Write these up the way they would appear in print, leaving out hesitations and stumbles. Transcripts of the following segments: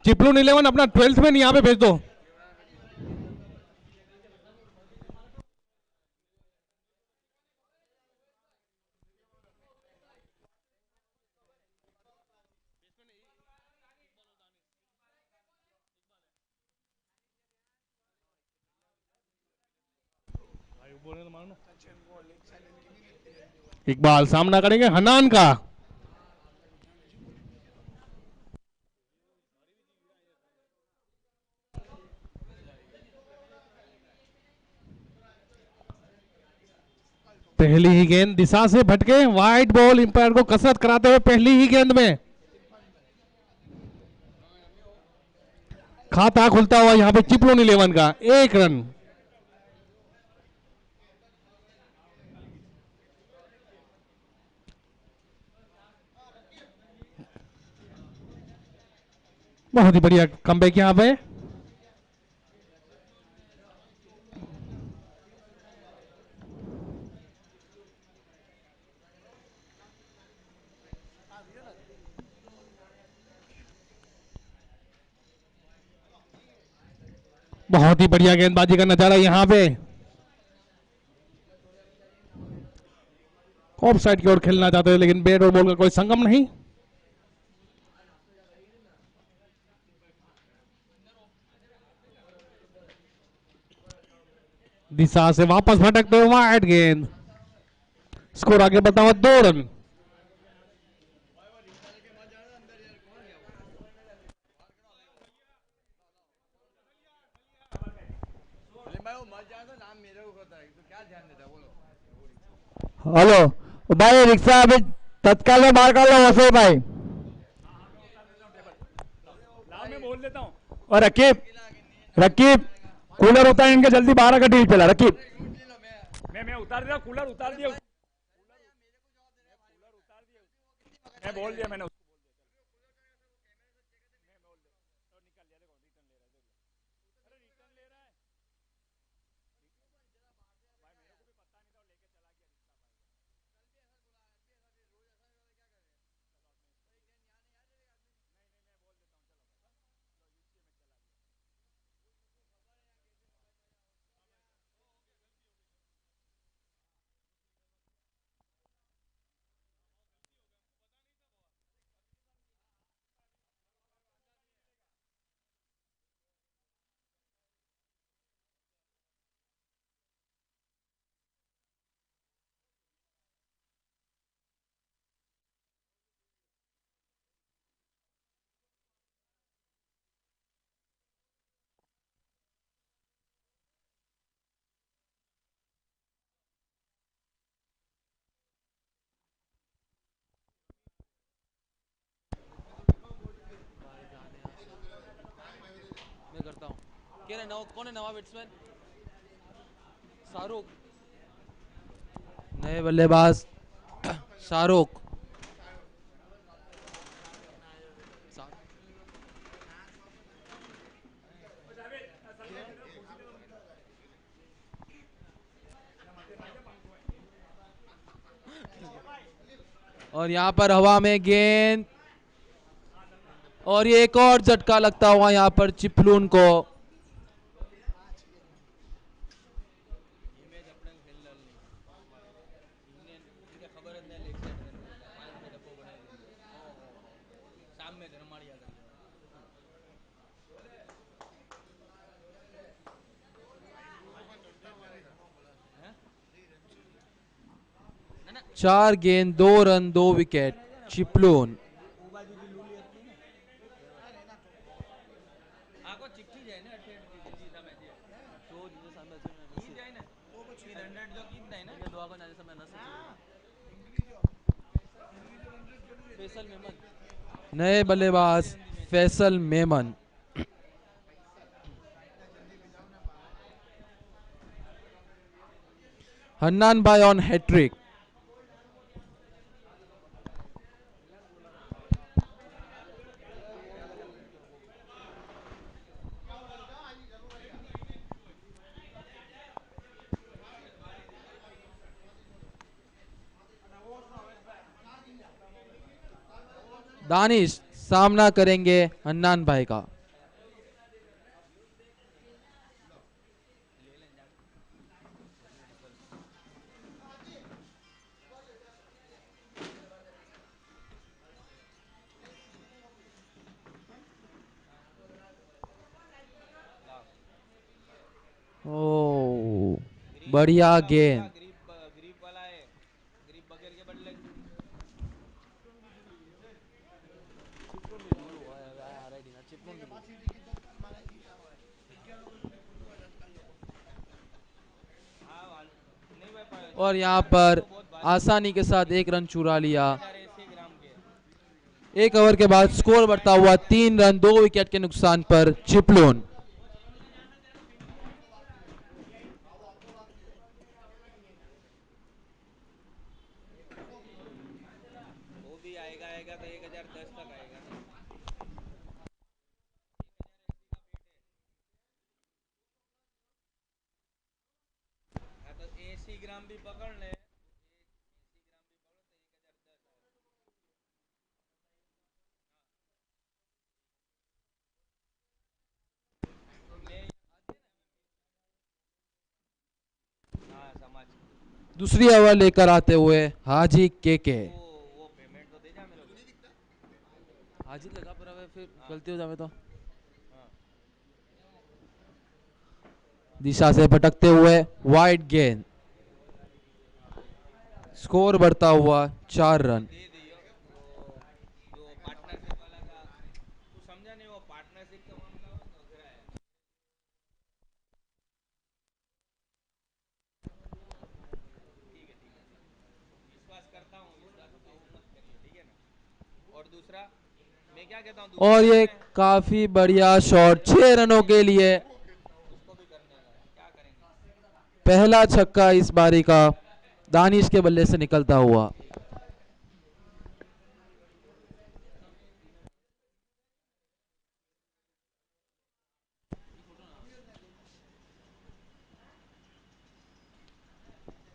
चिपलून 11 अपना 12th में यहाँ पे भेज दो। इकबाल सामना करेंगे हनान का। पहली ही गेंद दिशा से भटके, वाइट बॉल, इंपायर को कसरत कराते हुए पहली ही गेंद में खाता खुलता हुआ यहां पे चिपलून 11 का 1 रन। बहुत ही बढ़िया कमबैक यहां पे। बहुत ही बढ़िया गेंदबाजी का नजारा यहां पे। ऑफ साइड की ओर खेलना चाहते हैं लेकिन बैट और बॉल का कोई संगम नहीं। दिशा से वापस भटकते हुए वाइड गेंद, स्कोर आगे बढ़ता हुआ 2 रन। हेलो भाई, रिक्शा अभी तत्काल में बाहर कर लो वैसे भाई। मैं बोल देता हूँ। और रकीब, रकीब कूलर होता है इनके, जल्दी बाहर का टीवी चला रकीब। मैं उतार दिया, कूलर उतार दिया, मैं बोल दिया मैंने। मैं करता हूँ। कौन है नवा बैट्समैन? शाहरुख। नए बल्लेबाज शाहरुख। और यहाँ पर हवा में गेंद, और ये एक और झटका लगता हुआ यहाँ पर चिपलून को। चार गेंद 2 रन 2 विकेट चिपलून। नए बल्लेबाज फैसल मेमन। हन्नान भाई ऑन हैट्रिक। दानिश सामना करेंगे हन्नान भाई का। बढ़िया गेंद। और यहाँ पर आसानी के साथ एक रन चुरा लिया। एक ओवर के बाद स्कोर बढ़ता हुआ 3 रन 2 विकेट के नुकसान पर चिपलून। दूसरी ओवर लेकर आते हुए हाजी के। हाजी लगा पर अब फिर गलती हो जावे तो दिशा से भटकते हुए वाइड गेंद। स्कोर बढ़ता हुआ 4 रन। और ये काफी बढ़िया शॉट 6 रनों के लिए। पहला छक्का इस बारी का दानिश के बल्ले से निकलता हुआ।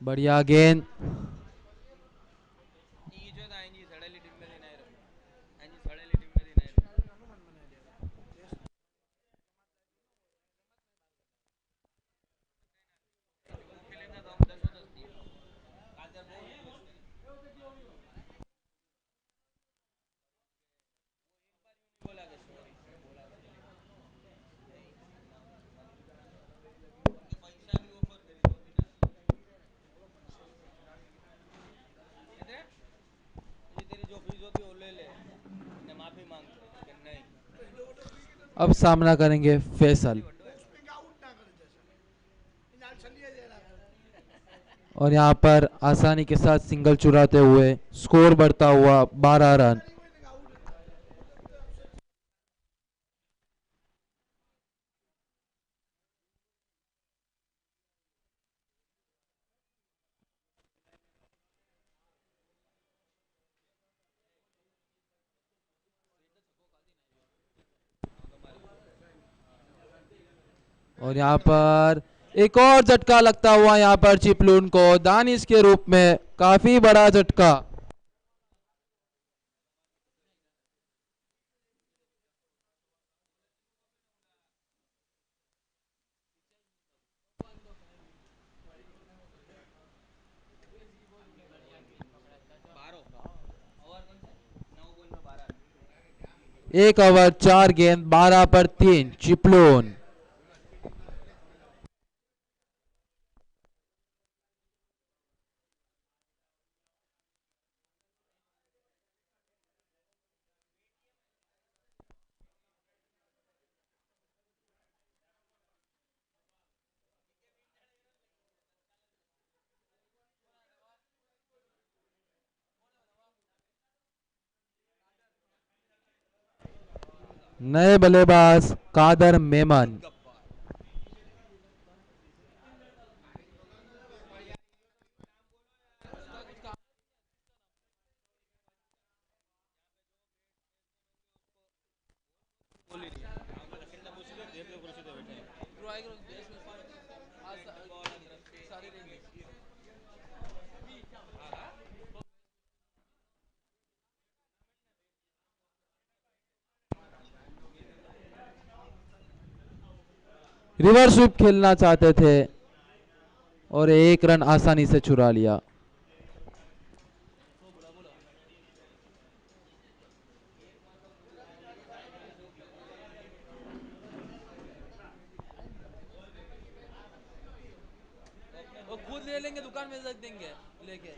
बढ़िया गेंद। अब सामना करेंगे फैसल। और यहाँ पर आसानी के साथ सिंगल चुराते हुए स्कोर बढ़ता हुआ 12 रन। और यहाँ पर एक और झटका लगता हुआ यहाँ पर चिपलून को दानिश के रूप में। काफी बड़ा झटका। एक ओवर 4 गेंद 12 पर 3 चिपलून। नए बल्लेबाज कादर मेमन। रिवर्स स्वीप खेलना चाहते थे और एक रन आसानी से चुरा लिया। दुकान में रख देंगे लेके।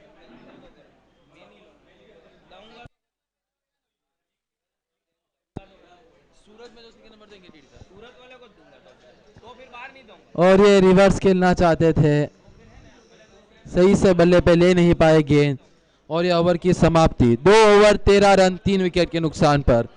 सूरज में जो उसके नंबर देंगे टीट का, सूरज वाले को दूंगा तो फिर बाहर नहीं दूंगा। और ये रिवर्स खेलना चाहते थे, सही से बल्ले पे ले नहीं पाए गेंद और ये ओवर की समाप्ति। 2 ओवर 13 रन 3 विकेट के नुकसान पर।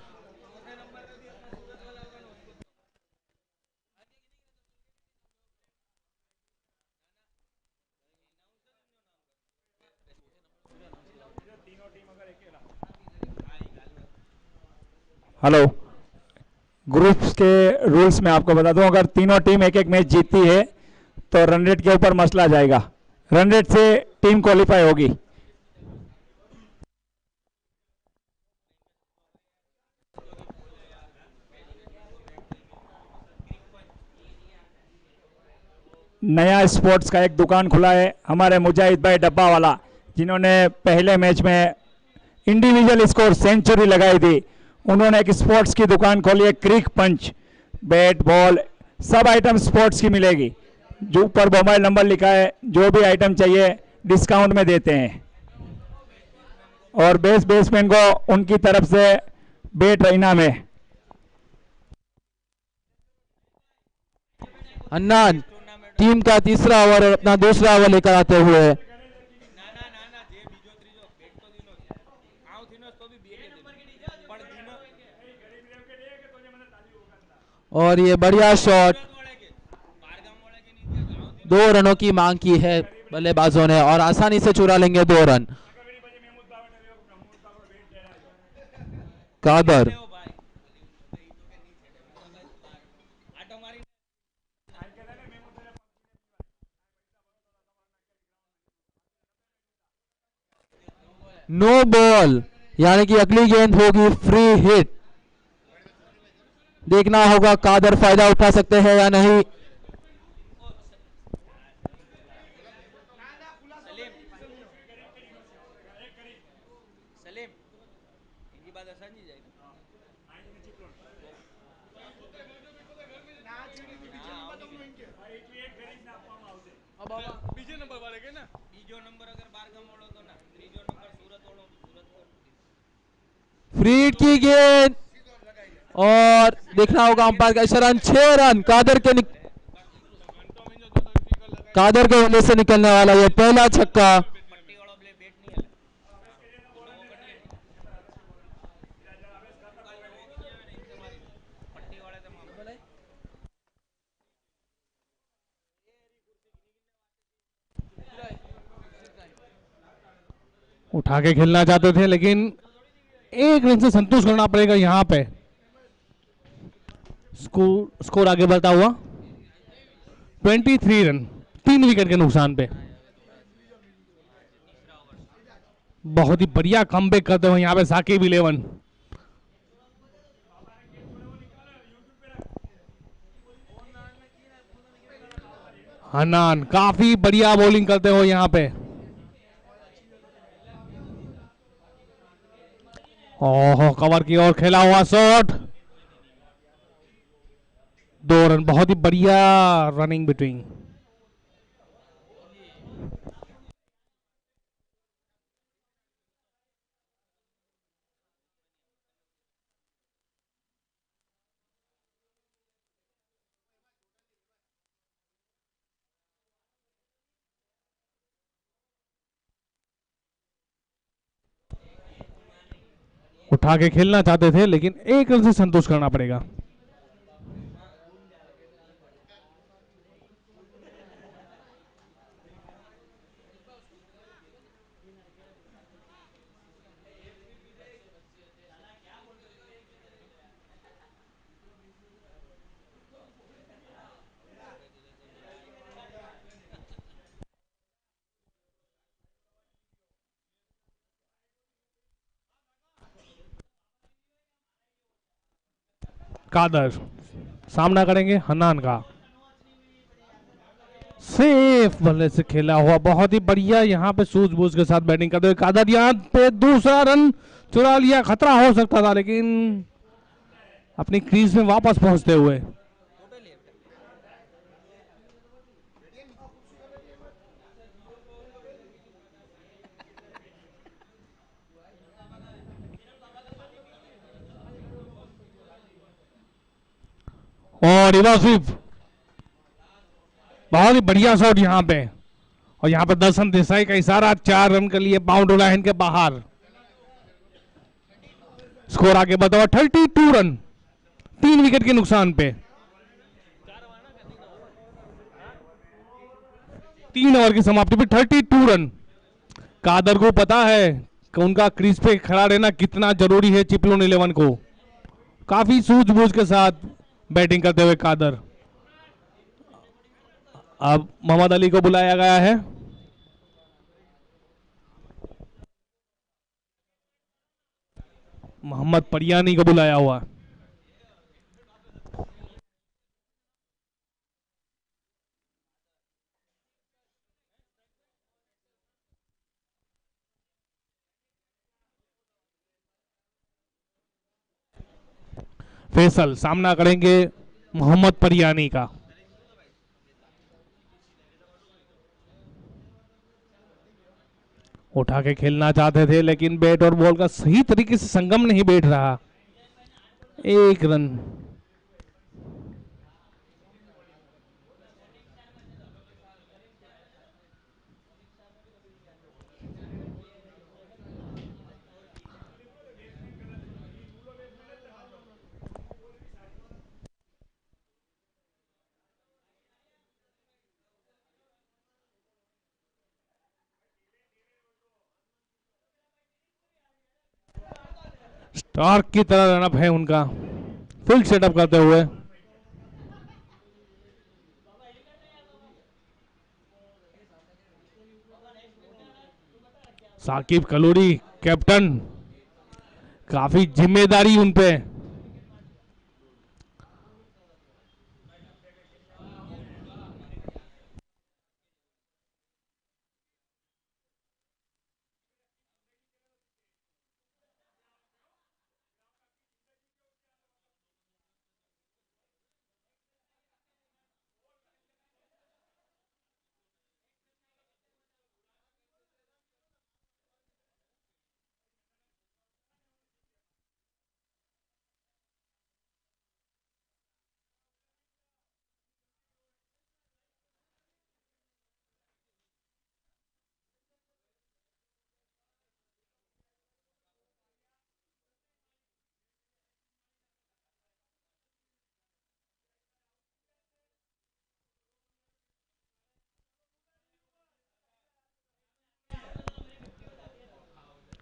हेलो, ग्रुप्स के रूल्स में आपको बता दूं, अगर तीनों टीम एक एक मैच जीतती है तो रन रेट के ऊपर मसला जाएगा। रन रेट से टीम क्वालिफाई होगी। नया स्पोर्ट्स का एक दुकान खुला है हमारे मुजाहिद भाई डब्बा वाला, जिन्होंने पहले मैच में इंडिविजुअल स्कोर सेंचुरी लगाई थी। उन्होंने एक स्पोर्ट्स की दुकान खोली है, क्रिक पंच, बैट बॉल सब आइटम स्पोर्ट्स की मिलेगी। जो ऊपर मोबाइल नंबर लिखा है, जो भी आइटम चाहिए डिस्काउंट में देते हैं। और बेस्ट बेसमैन को उनकी तरफ से बैट इनाम है। अन्नान टीम का तीसरा ओवर और अपना दूसरा ओवर लेकर आते हुए और ये बढ़िया शॉट 2 रनों की मांग की है बल्लेबाजों ने और आसानी से चुरा लेंगे 2 रन। कादर नो बॉल, यानी कि अगली गेंद होगी फ्री हिट। देखना होगा कादर फायदा उठा सकते हैं या नहीं। फ्री हिट की गेंद और देखना होगा अंपायर का इशारा। 6 रन कादर के बल्ले से निकलने वाला ये पहला छक्का। उठा के खेलना चाहते थे लेकिन 1 रन से संतुष्ट करना पड़ेगा यहां पे। स्कोर आगे बढ़ता हुआ 23 रन 3 विकेट के नुकसान पे। बहुत ही बढ़िया कमबैक करते हुए यहाँ पे साकिब 11। हन्नान काफी बढ़िया बॉलिंग करते हुए यहाँ पे। ओह, कवर की ओर खेला हुआ शॉट, 2 रन। बहुत ही बढ़िया रनिंग बिटवीन। उठा के खेलना चाहते थे लेकिन 1 रन से संतुष्ट करना पड़ेगा। कादर सामना करेंगे हन्नान का। सेफ बल्ले से खेला हुआ, बहुत ही बढ़िया यहाँ पे सूझबूझ के साथ बैटिंग करते हुए कादर यहाँ पे दूसरा रन चुरा लिया। खतरा हो सकता था लेकिन अपनी क्रीज में वापस पहुंचते हुए और रिवर्स स्वीप, बहुत ही बढ़िया शॉट यहाँ पे। और यहाँ पे दर्शन देसाई का इशारा, 4 रन के लिए बाउंड्री लाइन के बाहर। स्कोर आगे बढ़ा 32 रन, 3 विकेट के नुकसान पे। 3 ओवर की समाप्ति पे 32 रन। कादर को पता है कि उनका क्रीज पे खड़ा रहना कितना जरूरी है चिपलून 11 को। काफी सूझबूझ के साथ बैटिंग करते हुए कादर। अब मोहम्मद अली को बुलाया गया है। मोहम्मद परियानी को बुलाया हुआ। फैसल सामना करेंगे मोहम्मद परियानी का। उठा के खेलना चाहते थे लेकिन बैट और बॉल का सही तरीके से संगम नहीं बैठ रहा। 1 रन। स्टार्क की तरह रनअप है उनका, फुल सेटअप करते हुए। साकिब कलोरी कैप्टन, काफी जिम्मेदारी उन पे।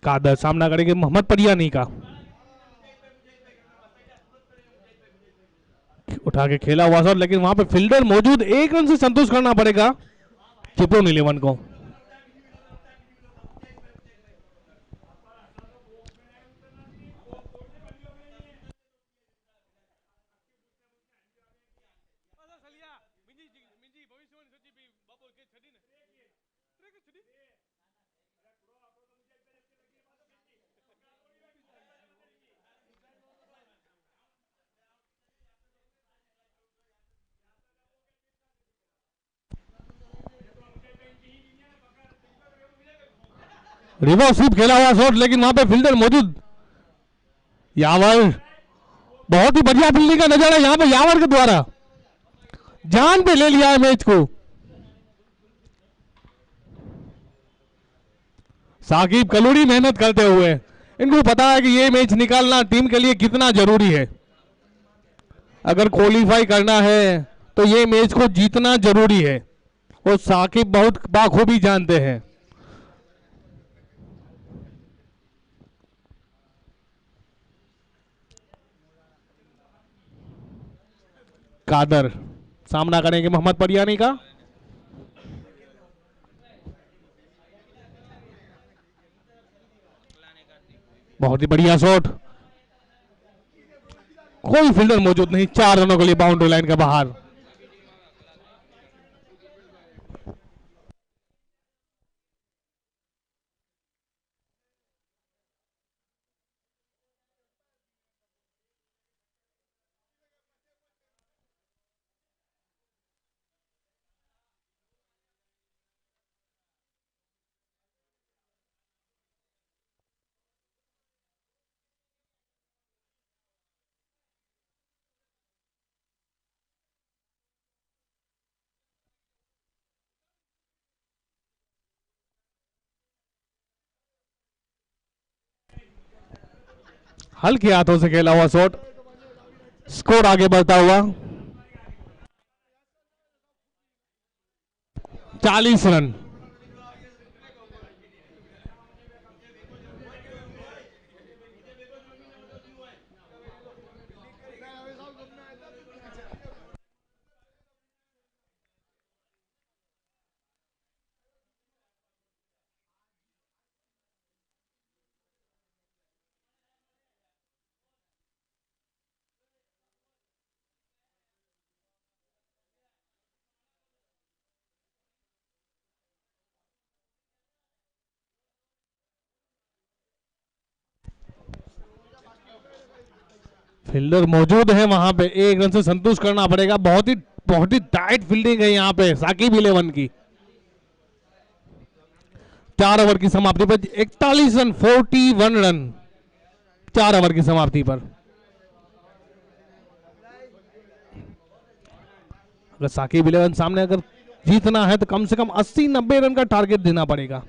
कादर सामना करेंगे मोहम्मद परियानी का। उठा के खेला हुआ शॉट लेकिन वहां पे फील्डर मौजूद, 1 रन से संतोष करना पड़ेगा चिपलून 11 को। रिवर्स स्वीप खेला हुआ शॉट लेकिन वहां पे फील्डर मौजूद। यावर, बहुत ही बढ़िया फील्डिंग का नजारा यहां पे यावर के द्वारा, जान पे ले लिया है मैच को। साकिब कलोरी मेहनत करते हुए, इनको पता है कि ये मैच निकालना टीम के लिए कितना जरूरी है। अगर क्वालिफाई करना है तो ये मैच को जीतना जरूरी है और साकिब बहुत बाखूबी जानते हैं। कादर सामना करेंगे मोहम्मद परियानी का। बहुत ही बढ़िया शॉट, कोई फील्डर मौजूद नहीं, 4 रनों के लिए बाउंड्री लाइन के बाहर। हल्के हाथों से खेला हुआ शॉट, स्कोर आगे बढ़ता हुआ 40 रन। फील्डर मौजूद है वहां पे, एक रन से संतुष्ट करना पड़ेगा। बहुत ही टाइट फील्डिंग है यहाँ पे साकिब 11 की। 4 ओवर की समाप्ति पर 41 रन, 41 रन 4 ओवर की समाप्ति पर। अगर साकिब 11 सामने अगर जीतना है तो कम से कम 80-90 रन का टारगेट देना पड़ेगा।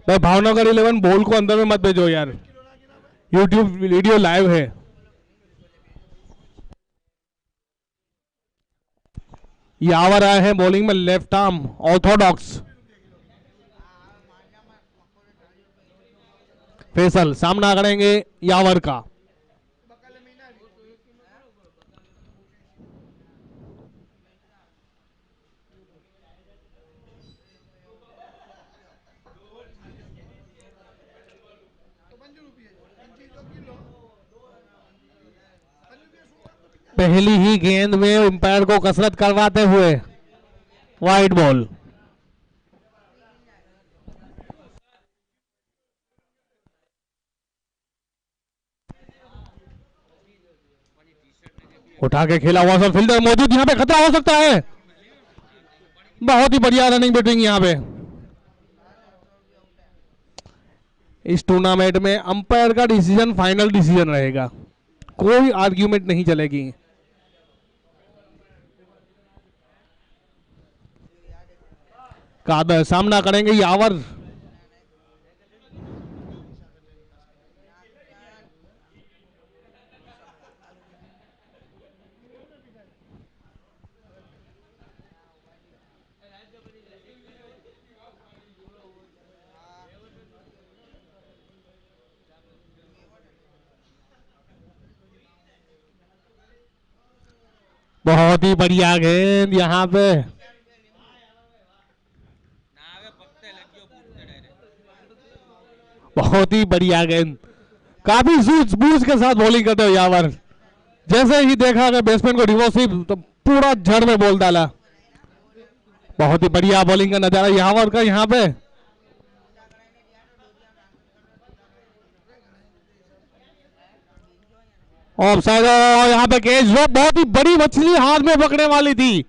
भाई भावनगर 11 बॉल को अंदर में मत भेजो यार, यूट्यूब वीडियो लाइव है। यावर आए हैं बॉलिंग में, लेफ्ट आर्म ऑर्थोडॉक्स। फैसल सामना करेंगे यावर का। पहली ही गेंद में अंपायर को कसरत करवाते हुए वाइड बॉल। उठा के खेला हुआ सब, फील्डर मौजूद, यहां पे खतरा हो सकता है। बहुत ही बढ़िया रनिंग बैटिंग यहां पे। इस टूर्नामेंट में अंपायर का डिसीजन फाइनल डिसीजन रहेगा, कोई आर्ग्यूमेंट नहीं चलेगी। कादर सामना करेंगे यावर। बहुत ही बढ़िया गेंद यहाँ पे, बहुत ही बढ़िया गेंद, काफी सूझबूझ के साथ बॉलिंग करते हो यावर। जैसे ही देखा कि बैट्समैन को रिवर्सिव तो पूरा जड़ में बॉल डाला। बहुत ही बढ़िया बॉलिंग का नजारा यावर का यहाँ पे। ऑफसाइड, यहाँ पे कैच ड्रॉप, बहुत ही बड़ी मछली हाथ में पकड़ने वाली थी।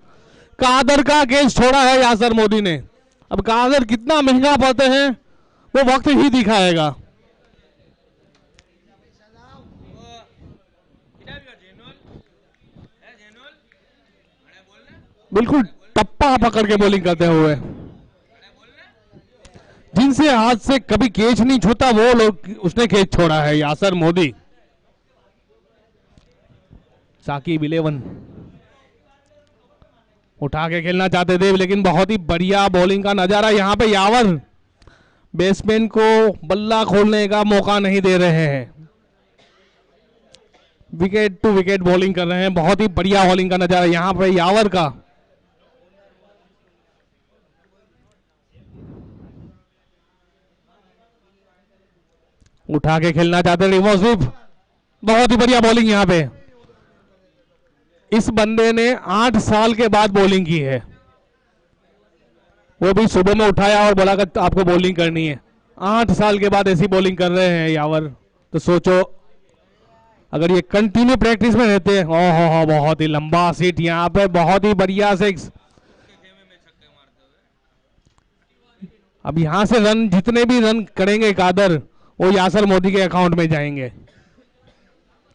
कादर का कैच छोड़ा है यासर मोदी ने। अब कादर कितना महंगा पड़ते हैं वो वक्त ही दिखाएगा। बिल्कुल टप्पा पकड़ के बॉलिंग करते हुए, जिनसे हाथ से कभी कैच नहीं छूता वो लोग उसने कैच छोड़ा है यासर मोदी। साकिब 11 उठा के खेलना चाहते थे, लेकिन बहुत ही बढ़िया बॉलिंग का नजारा यहाँ पे। यावर बैट्समैन को बल्ला खोलने का मौका नहीं दे रहे हैं, विकेट टू विकेट बॉलिंग कर रहे हैं। बहुत ही बढ़िया बॉलिंग का नजारा यहाँ पे यावर का। उठा के खेलना चाहते रिवर्सिव, बहुत ही बढ़िया बॉलिंग यहाँ पे। इस बंदे ने 8 साल के बाद बॉलिंग की है, वो भी सुबह में उठाया और बोला कि आपको बॉलिंग करनी है। 8 साल के बाद ऐसी बॉलिंग कर रहे हैं यावर, तो सोचो अगर ये कंटिन्यू प्रैक्टिस में रहते हैं। ओहो, बहुत ही लंबा सीट यहाँ पे, बहुत ही बढ़िया 6। अब यहाँ से रन जितने भी रन करेंगे कादर, वो यासर मोदी के अकाउंट में जाएंगे।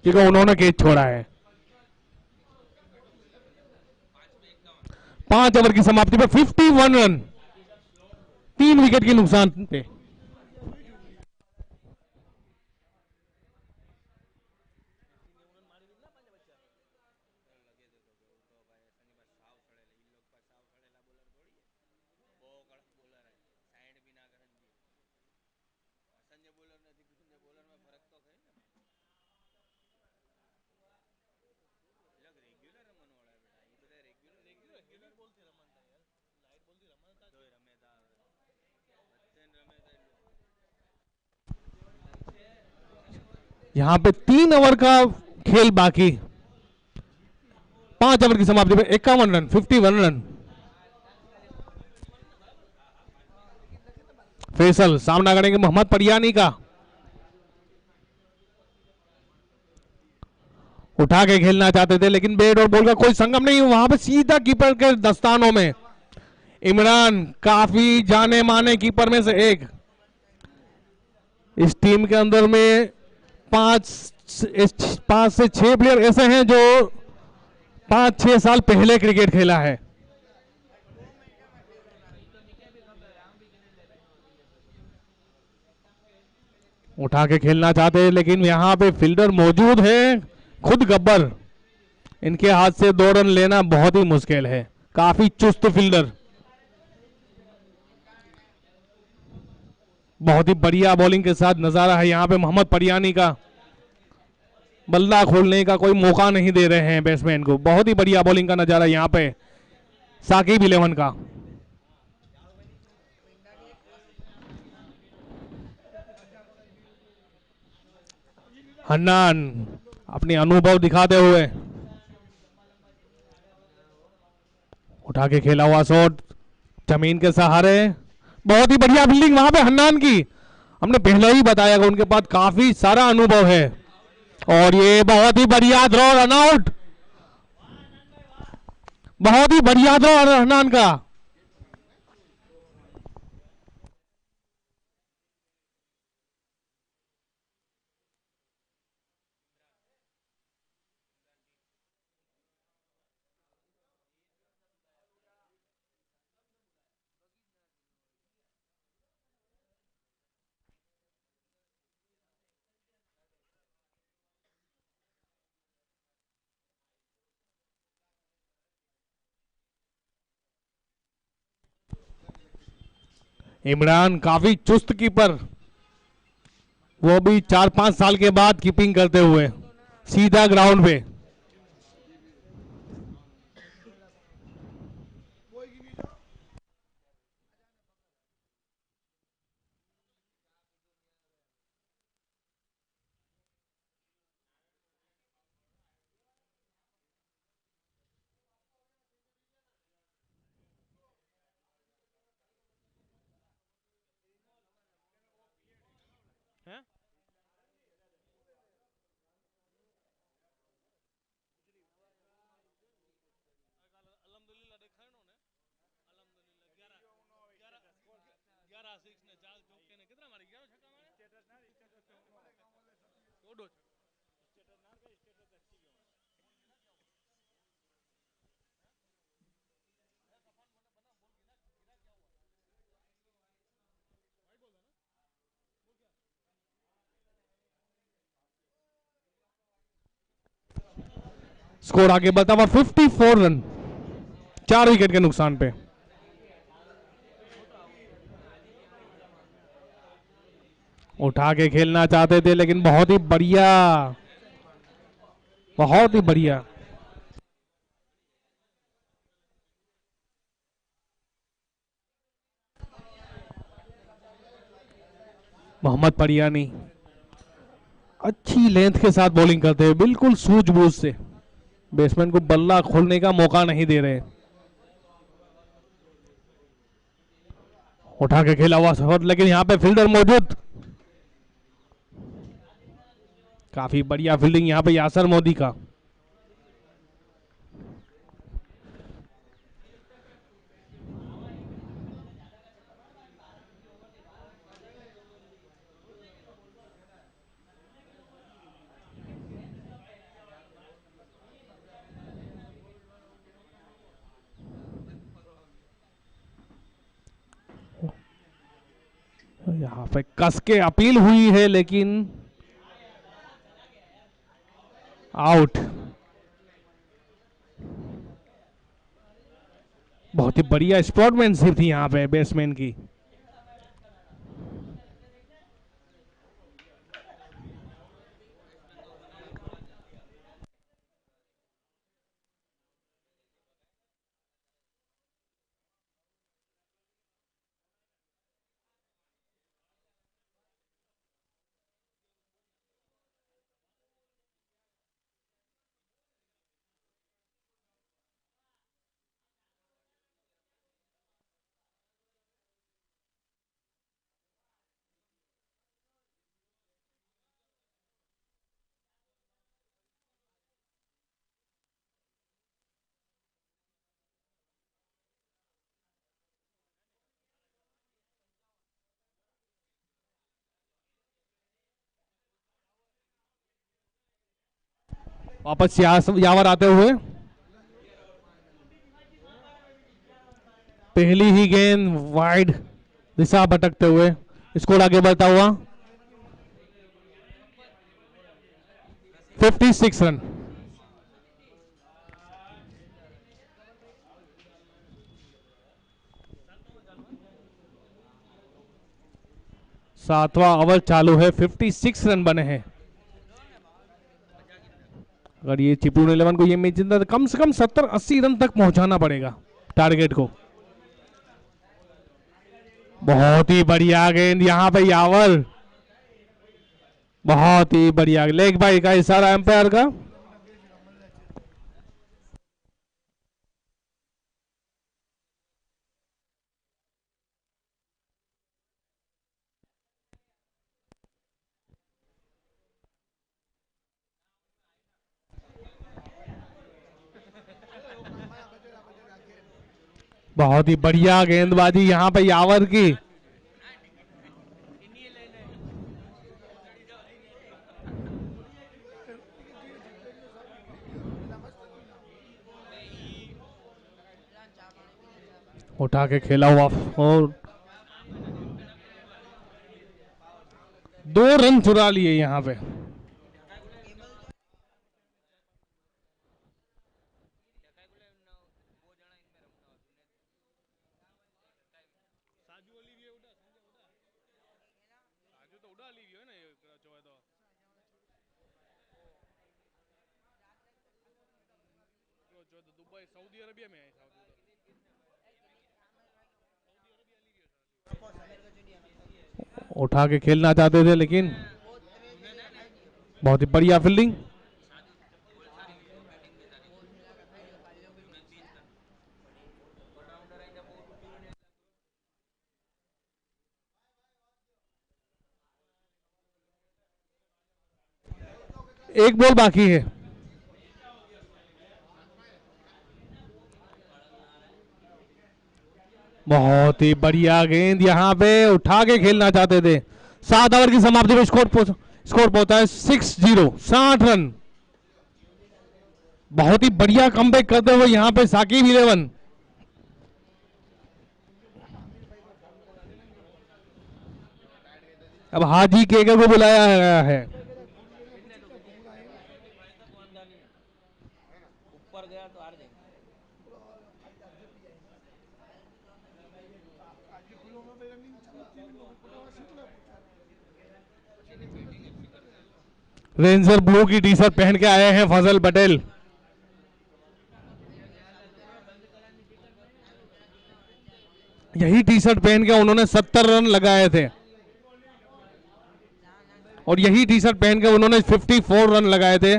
क्योंकि उन्होंने कैच छोड़ा है। 5 ओवर की समाप्ति पे 51 रन, 3 विकेट के नुकसान पे। यहां पे 3 ओवर का खेल बाकी, 5 ओवर की समाप्ति पे 51 रन, 51 रन। फैसल सामना करेंगे मोहम्मद परियानी का। उठा के खेलना चाहते थे लेकिन बैट और बॉल का कोई संगम नहीं, वहां पे सीधा कीपर के दस्तानों में। इमरान काफी जाने माने कीपर में से एक। इस टीम के अंदर में 5 से 6 प्लेयर ऐसे हैं जो 5-6 साल पहले क्रिकेट खेला है। उठा के खेलना चाहते हैं लेकिन यहां पे फील्डर मौजूद है, खुद गब्बर। इनके हाथ से 2 रन लेना बहुत ही मुश्किल है, काफी चुस्त फील्डर। बहुत ही बढ़िया बॉलिंग के साथ नजारा है यहां पे मोहम्मद परियानी का। बल्ला खोलने का कोई मौका नहीं दे रहे हैं बैट्समैन को। बहुत ही बढ़िया बॉलिंग का नजारा यहां पे साकिब 11 का। हन्नान अपनी अनुभव दिखाते हुए उठा के खेला हुआ शॉट जमीन के सहारे। बहुत ही बढ़िया फील्डिंग वहां पे हन्नान की। हमने पहले ही बताया कि उनके पास काफी सारा अनुभव है। और ये बहुत ही बढ़िया थ्रो, रन आउट। बहुत ही बढ़िया थ्रो हन्नान का। इमरान काफी चुस्त कीपर, वो भी 4-5 साल के बाद कीपिंग करते हुए सीधा ग्राउंड पे। स्कोर आगे बढ़ता हुआ 54 रन, 4 विकेट के नुकसान पे। उठा के खेलना चाहते थे लेकिन बहुत ही बढ़िया, बहुत ही बढ़िया। मोहम्मद परियानी अच्छी लेंथ के साथ बॉलिंग करते हुए बिल्कुल सूझबूझ से बैट्समैन को बल्ला खोलने का मौका नहीं दे रहे। उठा के खेला हुआ शॉट लेकिन यहां पे फील्डर मौजूद। काफी बढ़िया फील्डिंग यहां पे यासर मोदी का। यहाँ पे कस के अपील हुई है लेकिन आउट। बहुत ही बढ़िया स्पोर्टमैनशिप थी यहाँ पे बैट्समैन की। वापस यावर आते हुए, पहली ही गेंद वाइड दिशा भटकते हुए स्कोर आगे बढ़ता हुआ 56 रन। सातवां ओवर चालू है, 56 रन बने हैं। अगर ये चिपळूण 11 को ये मैच जीतना तो कम से कम 70-80 रन तक पहुंचाना पड़ेगा टारगेट को। बहुत ही बढ़िया गेंद यहाँ पे यावर, बहुत ही बढ़िया लेग बाई का इशारा एम्पायर का। बहुत ही बढ़िया गेंदबाजी यहाँ पे यावर की। उठा के खेला हुआ और 2 रन चुरा लिए यहाँ पे। उठा के खेलना चाहते थे लेकिन बहुत ही बढ़िया फील्डिंग। एक बॉल बाकी है। बहुत ही बढ़िया गेंद यहाँ पे उठा के खेलना चाहते थे। 7 ओवर की समाप्ति में स्कोर पहुंचा है 60, 60 रन। बहुत ही बढ़िया कमबैक करते हुए यहाँ पे साकिब 11। अब हाजी केके को बुलाया गया है। रेंजर ब्लू की टी शर्ट पहन के आए हैं फजल पटेल। यही टी शर्ट पहन के उन्होंने 70 रन लगाए थे और यही टी शर्ट पहन के उन्होंने 54 रन लगाए थे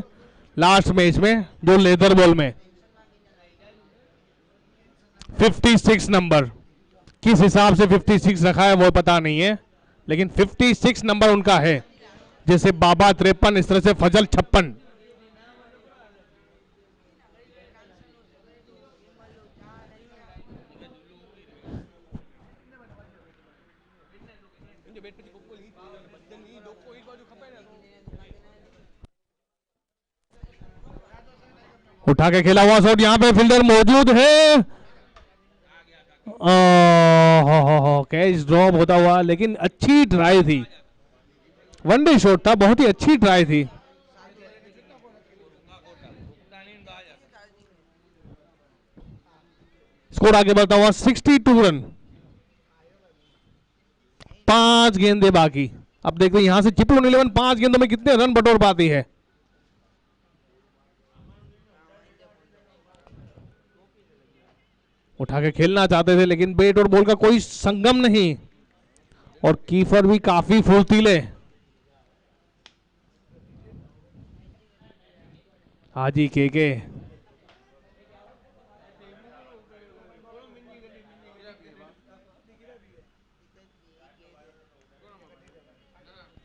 लास्ट मैच में, जो लेदर बॉल में। 56 नंबर, किस हिसाब से 56 रखा है वो पता नहीं है, लेकिन 56 नंबर उनका है। जैसे बाबा 53, इस तरह से फजल 56। उठा के खेला हुआ शॉट, यहां पे फील्डर मौजूद है। हो कैच ड्रॉप होता हुआ, लेकिन अच्छी ट्राई थी, वनडे शॉट था, बहुत ही अच्छी ट्राई थी। स्कोर आगे बढ़ता हुआ 62 रन, 5 गेंदें बाकी। अब देखते हैं यहां से चिपलून 11 5 गेंदों में कितने रन बटोर पाती है। उठा के खेलना चाहते थे, लेकिन बैट और बॉल का कोई संगम नहीं, और कीपर भी काफी फुर्तीले। हाजी के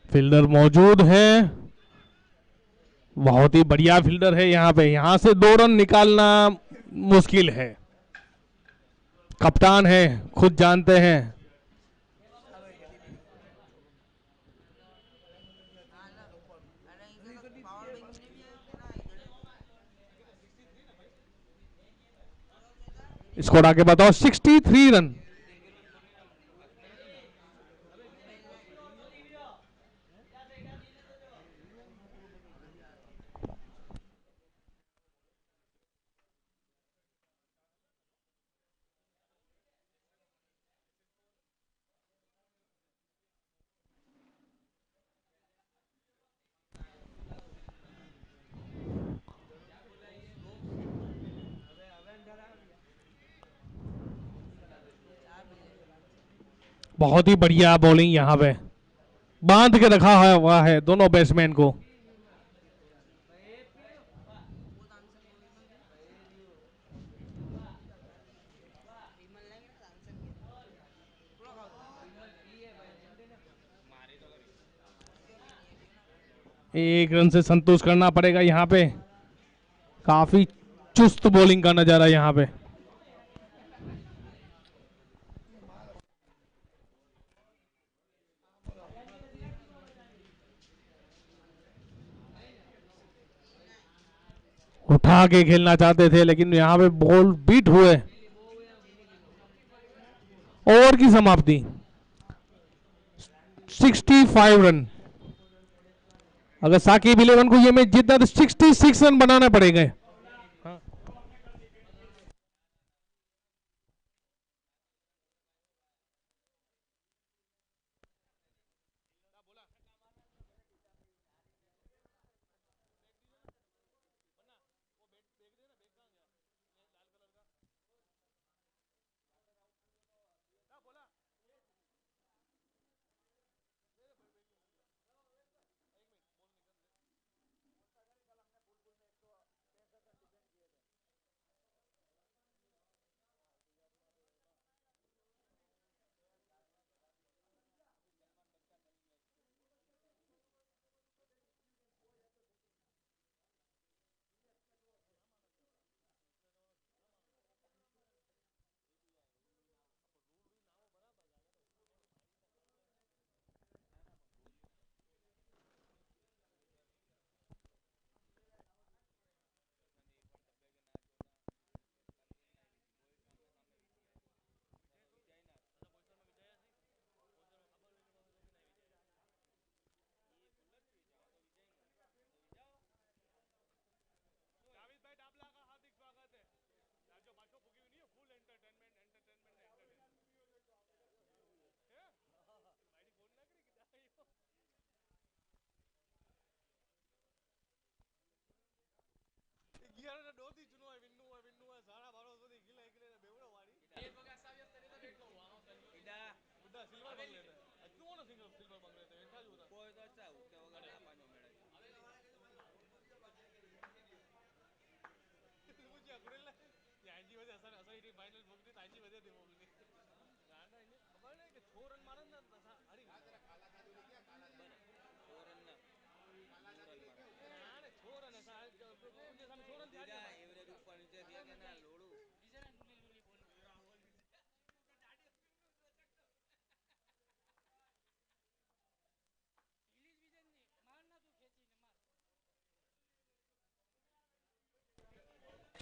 फील्डर मौजूद है, बहुत ही बढ़िया फील्डर है यहां पे। यहां से 2 रन निकालना मुश्किल है, कप्तान है, खुद जानते हैं। स्कोर आगे बताओ 63 रन। बहुत ही बढ़िया बॉलिंग यहां पे, बांध के रखा हुआ है दोनों बैट्समैन को। एक रन से संतोष करना पड़ेगा यहां पे, काफी चुस्त बॉलिंग का नजारा यहां पे। उठा के खेलना चाहते थे, लेकिन यहां पे बॉल बीट हुए। ओवर की समाप्ति 65 रन। अगर साकिब 11 को ये मैच जीतना तो 66 रन बनाने पड़ेंगे।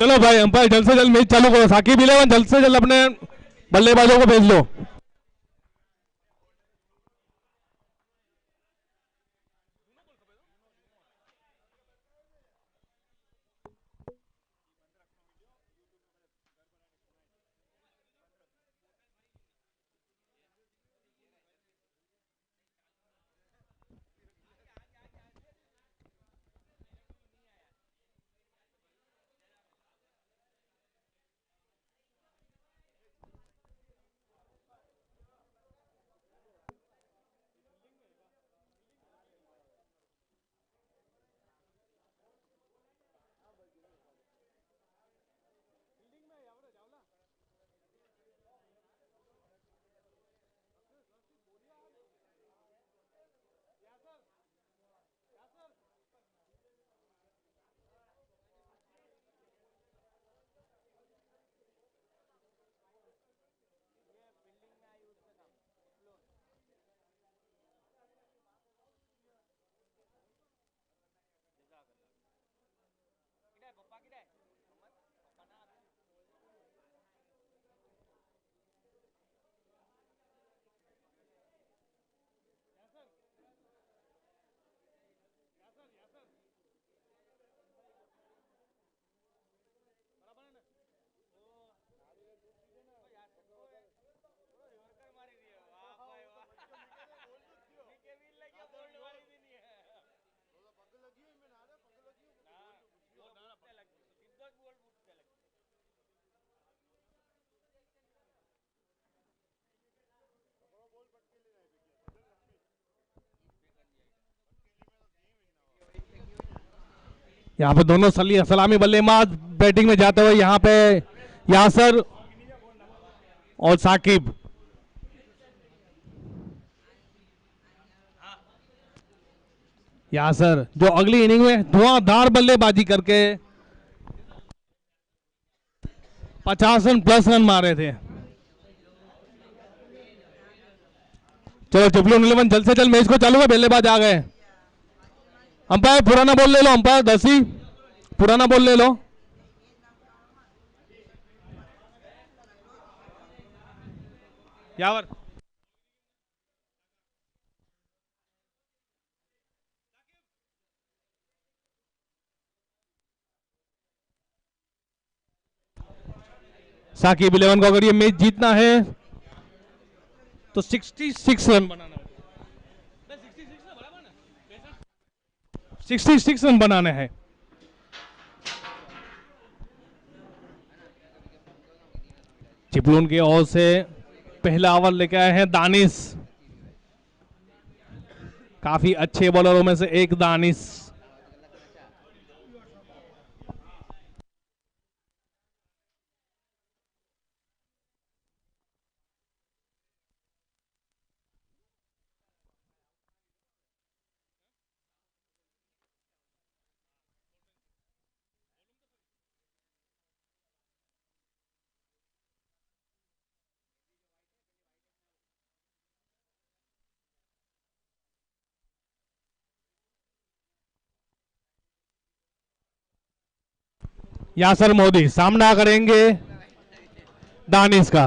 चलो भाई अंपायर जल्द से जल्द मैच चालू करो। साकिब 11 जल्द से जल्द अपने बल्लेबाजों को भेज लो। यहाँ पे दोनों सलामी बल्लेबाज बैटिंग में जाते हुए यहाँ पे यासर और साकिब। यासर जो अगली इनिंग में धुआंधार बल्लेबाजी करके 50 रन प्लस रन मारे थे। चलो चिपलून 11 जल्द से जल्द मैच को चालू है। बल्लेबाज आ गए। अंपायर पुराना बॉल ले लो। अंपायर 10 ही पुराना बॉल ले लो। यावर साकिब 11 को अगर ये मैच जीतना है तो 66 रन बनाना है। 66 रन बनाने हैं। चिपलून की ओर से पहला ओवर लेके आए हैं दानिश। काफी अच्छे बॉलरों में से एक दानिश। यासर मोदी सामना करेंगे दानिश का।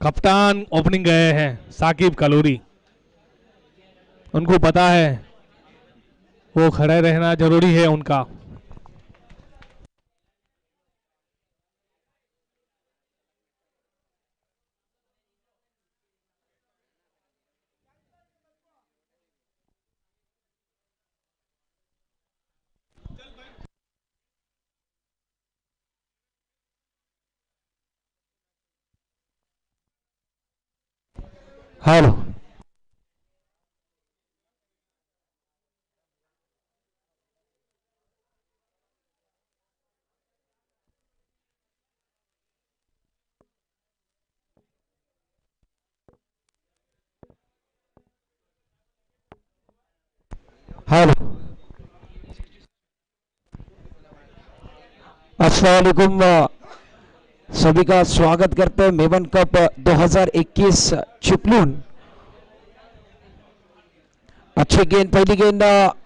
कप्तान ओपनिंग गए हैं साकिब कलूरी। उनको पता है वो खड़े रहना जरूरी है उनका। हेलो हेलो अस्सलाम वालेकुम। सभी का स्वागत करते हैं मेवन कप 2021 चिपलून। अच्छी गेंद, पहली गेंद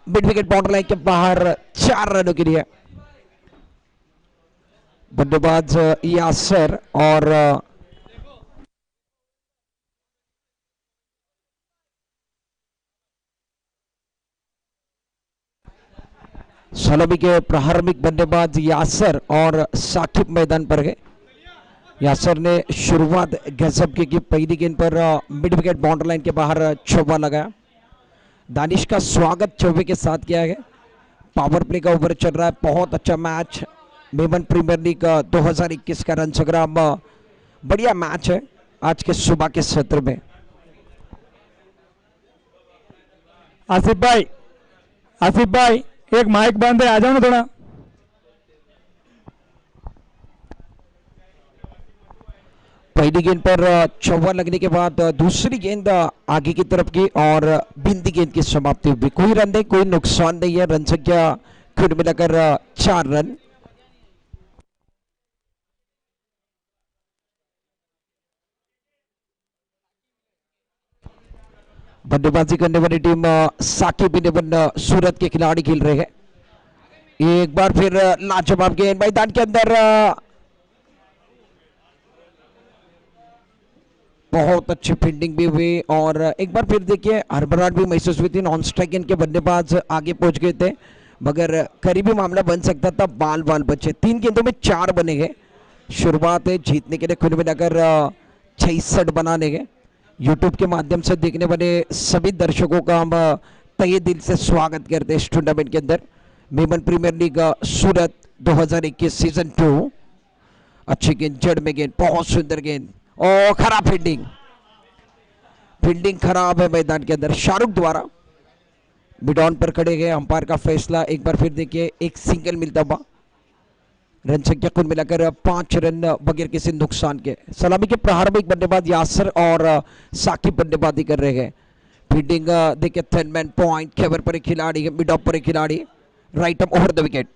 मिड विकेट बाउंड्री लाइन के बाहर 4 रनों के लिए। बल्लेबाज यासर और सलामी के प्रारंभिक बल्लेबाज यासर और साकिब मैदान पर गए। यासर ने शुरुआत गजब की पहली गेंद पर मिड विकेट बाउंड्री लाइन के बाहर चौका लगाया। दानिश का स्वागत चौके के साथ किया गया। पावर प्ले का ओवर चल रहा है। बहुत अच्छा मैच मेवन प्रीमियर लीग 2021 का रन संग्राम। बढ़िया मैच है आज के सुबह के सत्र में। आसिफ भाई एक माइक बंद है, आ जाओ ना थोड़ा। पहली गेंद पर चौका लगने के बाद दूसरी गेंद आगे की तरफ की और बिंदी गेंद की समाप्ति हुई। कोई रन नहीं, कोई नुकसान नहीं है। रन संख्या कुल मिलाकर 4 रन। बल्लेबाजी करने वाली टीम साकिब 11 सूरत के खिलाड़ी खेल रहे हैं। एक बार फिर लाजवाब गेंद मैदान के अंदर। बहुत अच्छी फील्डिंग भी हुई और एक बार फिर देखिए हड़बड़ाहट भी महसूस हुई थी। नॉन स्ट्राइक गेंद के बल्लेबाज आगे पहुंच गए थे, मगर करीबी मामला बन सकता था। बाल बचे। 3 गेंदों में 4 बने गए। शुरुआत है जीतने के लिए कुल मिलाकर 66 बनाने गए। यूट्यूब के माध्यम से देखने वाले सभी दर्शकों का हम तहे दिल से स्वागत करते हैं इस टूर्नामेंट के अंदर। मेवन प्रीमियर लीग सूरत 2021 सीजन 2। अच्छी गेंद, जड़ में गेंद, बहुत सुंदर गेंद और खराब फील्डिंग खराब है मैदान के अंदर शाहरुख द्वारा। मिड ऑन पर खड़े गए, अंपायर का फैसला एक बार फिर देखिए, एक सिंगल मिलता हुआ। रन संख्या कुल मिलाकर 5 रन बगैर किसी नुकसान के। सलामी के प्रहार में एक बल्लेबाज यासर और साकिब बल्लेबाजी कर रहे हैं। फील्डिंग देखिए, थर्ड मैन पॉइंट, केवर पर एक खिलाड़ी है, मिड ऑफ पर एक खिलाड़ी, right up over the wicket.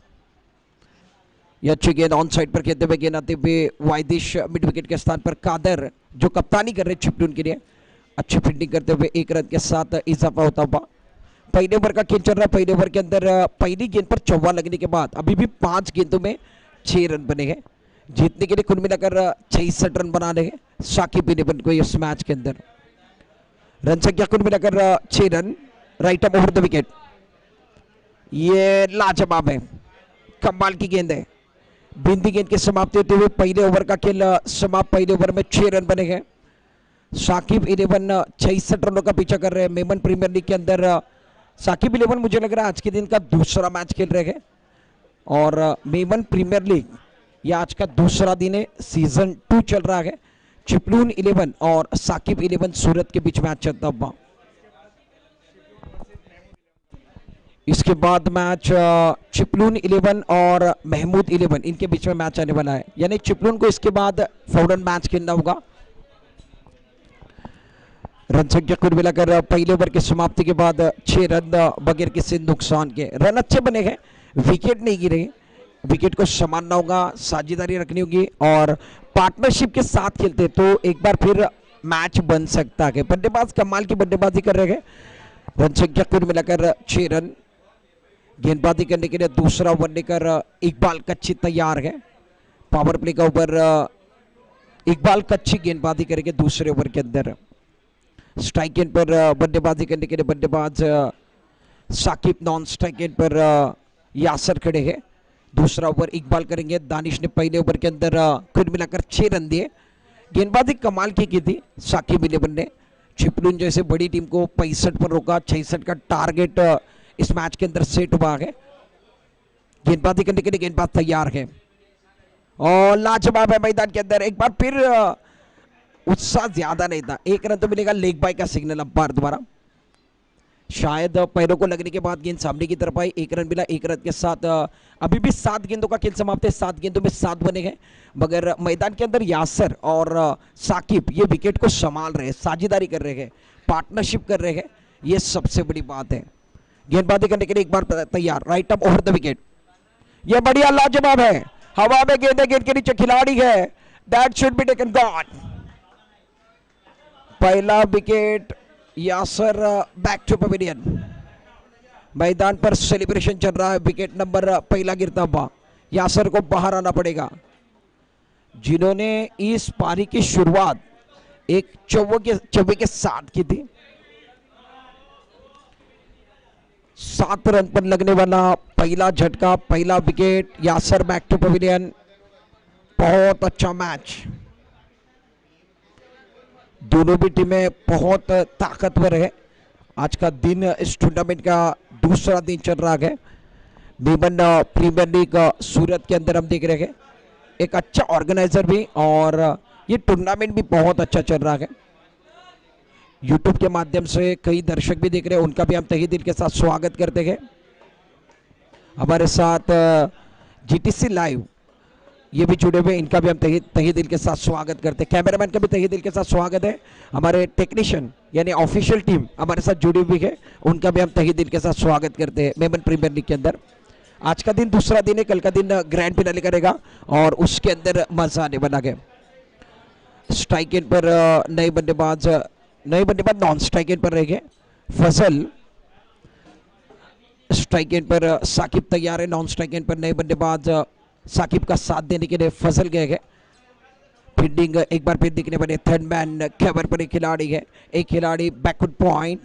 ये अच्छी गेंद ऑन साइड पर खेलते हुए, गेंद आते हुए वायदिश मिड विकेट के स्थान पर कादर जो कप्तानी कर रहे चिपलून के लिए, अच्छी फील्डिंग करते हुए 1 रन के साथ इजाफा होता हुआ। पहले ओवर का खेल चल रहा है। पहले ओवर के अंदर पहली गेंद पर चौवा लगने के बाद अभी भी 5 गेंदों में 6 रन बने हैं। जीतने के लिए कुल मिलाकर 66 रन बना रहे हैं साकिब इलेवन को इस मैच के अंदर। रन संख्या कुल मिलाकर 6 run, right up over the wicket. ये लाजवाब है, कमाल की गेंद है। बिंदी गेंद की समाप्ति होते हुए पहले ओवर का खेल समाप्त। पहले ओवर में 6 रन बने हैं। साकिब इलेवन 66 रनों का पीछा कर रहे हैं। मेमन प्रीमियर लीग के अंदर साकिब इलेवन मुझे लग रहा है आज के दिन का दूसरा मैच खेल रहे हैं और मेमन प्रीमियर लीग यह आज का दूसरा दिन है। सीजन 2 चल रहा है। चिपलून 11 और साकिब 11 सूरत के बीच मैच चलता हुआ। इसके बाद मैच चिपलून 11 और महमूद 11 इनके बीच में मैच आने वाला है, यानी चिपलून को इसके बाद फौरन मैच खेलना होगा। रन संख्या कुल मिलाकर पहले ओवर की समाप्ति के बाद 6 रन बगैर किसी नुकसान के। रन अच्छे बने हैं, विकेट नहीं गिरे। विकेट को संभालना होगा, साझेदारी रखनी होगी और पार्टनरशिप के साथ खेलते तो एक बार फिर मैच बन सकता है। बल्लेबाज कमाल की बल्लेबाजी कर रहे हैं। रन संख्या कुल मिलाकर 6 रन। गेंदबाजी करने के लिए दूसरा ओवर लेकर इकबाल कच्ची तैयार है। पावर प्ले का ओवर इकबाल कच्ची गेंदबाजी करेंगे दूसरे ओवर के अंदर। स्ट्राइक एंड पर बल्लेबाजी करने के लिए बल्लेबाज साकिब, नॉन स्ट्राइक एंड पर यासर खड़े हैं। दूसरा ओवर इकबाल करेंगे। दानिश ने पहले ओवर के अंदर कुल मिलाकर 6 रन दिए। गेंदबाजी कमाल की थी साकिब इलेवन ने। चिपलून जैसे बड़ी टीम को 65 पर रोका। 66 का टारगेट इस मैच के अंदर सेट हुआ है। गेंदबाजी करने के लिए गेंदबाज तैयार है और लाजवाब है मैदान के अंदर। एक बार फिर उत्साह ज्यादा नहीं था। 1 रन तो मिलेगा, लेग बाय का सिग्नल अंपायर द्वारा। शायद पैरों को लगने के बाद गेंद सामने की तरफ आई। 1 रन मिला। 1 रन के साथ अभी भी 7 गेंदों का खेल समाप्त है। 7 गेंदों में 7 बने हैं, मगर मैदान के अंदर यासर और साकिब ये विकेट को संभाल रहे हैं, साझेदारी कर रहे हैं, पार्टनरशिप कर रहे हैं। ये सबसे बड़ी बात है। गेंदबाजी करने के लिए एक बार तैयार, right up over the wicket. ये बढ़िया लाजवाब है। हवा में गेंद है, गेंद के नीचे खिलाड़ी है। That should be taken gone. पहला wicket Yasir, back to pavilion. मैदान पर सेलिब्रेशन चल रहा है। विकेट नंबर पहला गिरता हुआ यासर को बाहर आना पड़ेगा, जिन्होंने इस पारी की शुरुआत एक चौवे के साथ की थी। 7 रन पर लगने वाला पहला झटका, पहला wicket. Yasir back to pavilion. बहुत अच्छा मैच। दोनों भी टीमें बहुत ताकतवर है। आज का दिन इस टूर्नामेंट का दूसरा दिन चल रहा है। मेमन प्रीमियर लीग सूरत के अंदर हम देख रहे हैं एक अच्छा ऑर्गेनाइजर भी, और ये टूर्नामेंट भी बहुत अच्छा चल रहा है। यूट्यूब के माध्यम से कई दर्शक भी देख रहे हैं, उनका भी हम तहे दिल के साथ स्वागत करते हैं। हमारे साथ जीटीसी लाइव ये भी जुड़े हुए, इनका भी हम तहे दिल के साथ स्वागत करते हैं। कैमरामैन का भी तहे दिल के साथ स्वागत है। हमारे टेक्नीशियन यानी ऑफिशियल टीम हमारे साथ जुड़ी हुई है, उनका भी हम तहे दिल के साथ स्वागत करते हैं मेमन प्रीमियर लीग के अंदर। आज का दिन दूसरा दिन है, कल का दिन ग्रैंड फिनाले करेगा और उसके अंदर मजा आने वाला है। स्ट्राइक एंड पर नए बल्लेबाज नॉन स्ट्राइक एंड पर रहेंगे। फजल स्ट्राइक एंड पर साकिब तैयार है। नॉन स्ट्राइक एंड पर नए बल्लेबाज साकिब का साथ देने के लिए फजल गए हैं। फील्डिंग एक बार फिर दिखने वाले थर्ड मैन कवर पर एक खिलाड़ी है। एक खिलाड़ी बैकवर्ड पॉइंट,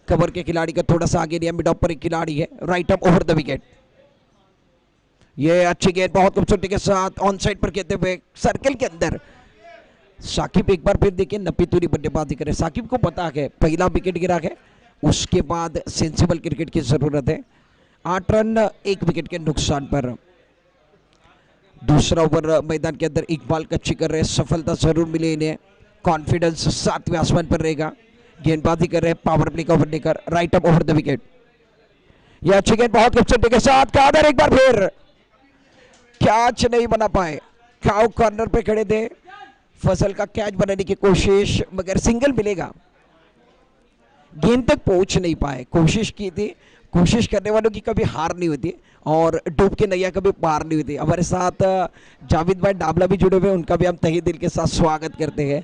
कवर के खिलाड़ी का थोड़ा सा आगे लिया। मिड ऑफ पर एक खिलाड़ी है, right up over the wicket. ये अच्छी गेंद बहुत खूबसूरती के साथ ऑन साइड पर खेलते हुए सर्कल के अंदर साकिब एक बार फिर देखिए नपीतुरी बल्लेबाजी करे। साकिब को पता है पहला विकेट गिरा है, उसके बाद सेंसिबल क्रिकेट की जरूरत है। 8 रन 1 विकेट के नुकसान पर। दूसरा ओवर मैदान के अंदर इकबाल कच्ची कर रहे हैं, सफलता जरूर मिले इन्हें। कॉन्फिडेंस 7वें आसमान पर रहेगा। गेंदबाजी कर रहे हैं, पावर प्ले का ओवर लेकर, right up over the wicket. यह अच्छी गेंद बहुत खूबसूरती के साथ कादर एक बार फिर कैच नहीं बना पाए। काउ कॉर्नर पे खड़े थे, फसल का कैच बनाने की कोशिश मगर सिंगल मिलेगा, गेंद तक पहुंच नहीं पाए। कोशिश की थी, कोशिश करने वालों की कभी हार नहीं होती और डूब के नैया कभी पार नहीं होती। हमारे साथ जावेद भाई डाबला भी जुड़े हुए हैं, उनका भी हम तहे दिल के साथ स्वागत करते हैं।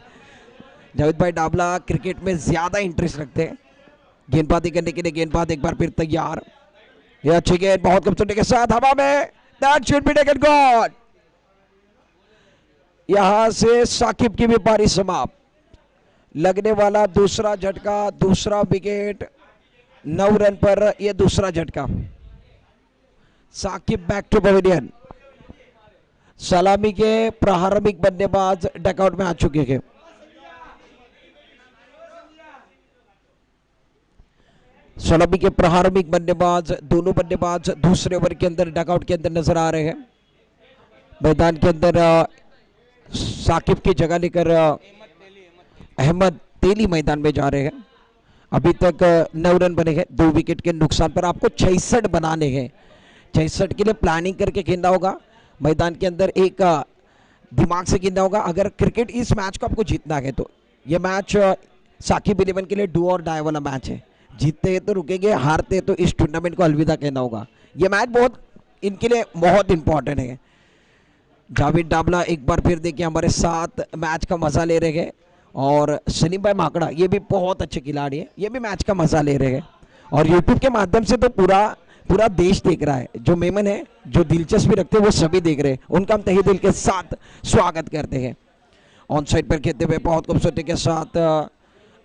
जावेद भाई डाबला क्रिकेट में ज्यादा इंटरेस्ट रखते हैं। गेंदबाजी करने के लिए गेंदबाज एक बार फिर तैयार। ये अच्छी गेंद बहुत खूबसूरती के साथ हवा में, that should be taken God. यहां से साकिब की भी पारी समाप्त। लगने वाला दूसरा झटका, दूसरा विकेट, 9 रन पर यह दूसरा झटका। Saqib back to pavilion. सलामी के प्रारंभिक बल्लेबाज डकआउट में आ चुके हैं। सलामी के प्रारंभिक बल्लेबाज, दोनों बल्लेबाज दूसरे ओवर के अंदर डकआउट के अंदर नजर आ रहे हैं। मैदान के अंदर साकिब की जगह लेकर अहमद तेली मैदान में जा रहे हैं। अभी तक 9 रन बने हैं 2 विकेट के नुकसान पर। आपको 66 बनाने हैं, 66 के लिए प्लानिंग करके खेलना होगा। मैदान के अंदर एक दिमाग से खेलना होगा। अगर क्रिकेट इस मैच को आपको जीतना है तो यह मैच साकिब 11 के लिए डू और डाई वाला मैच है। जीतते हैं तो रुकेंगे, हारते हैं तो इस टूर्नामेंट को अलविदा कहना होगा। यह मैच बहुत इनके लिए बहुत इंपॉर्टेंट है। जावेद डाबला एक बार फिर देखिए हमारे साथ मैच का मजा ले रहे हैं और सलीम भाई माकड़ा ये भी बहुत अच्छे खिलाड़ी हैं, ये भी मैच का मजा ले रहे हैं और यूट्यूब के माध्यम से तो पूरा देश देख रहा है। जो मेमन है, जो दिलचस्पी रखते हैं वो सभी देख रहे हैं, उनका हम तहे दिल के साथ स्वागत करते हैं। ऑन साइड पर खेलते हुए बहुत खूबसूरती के साथ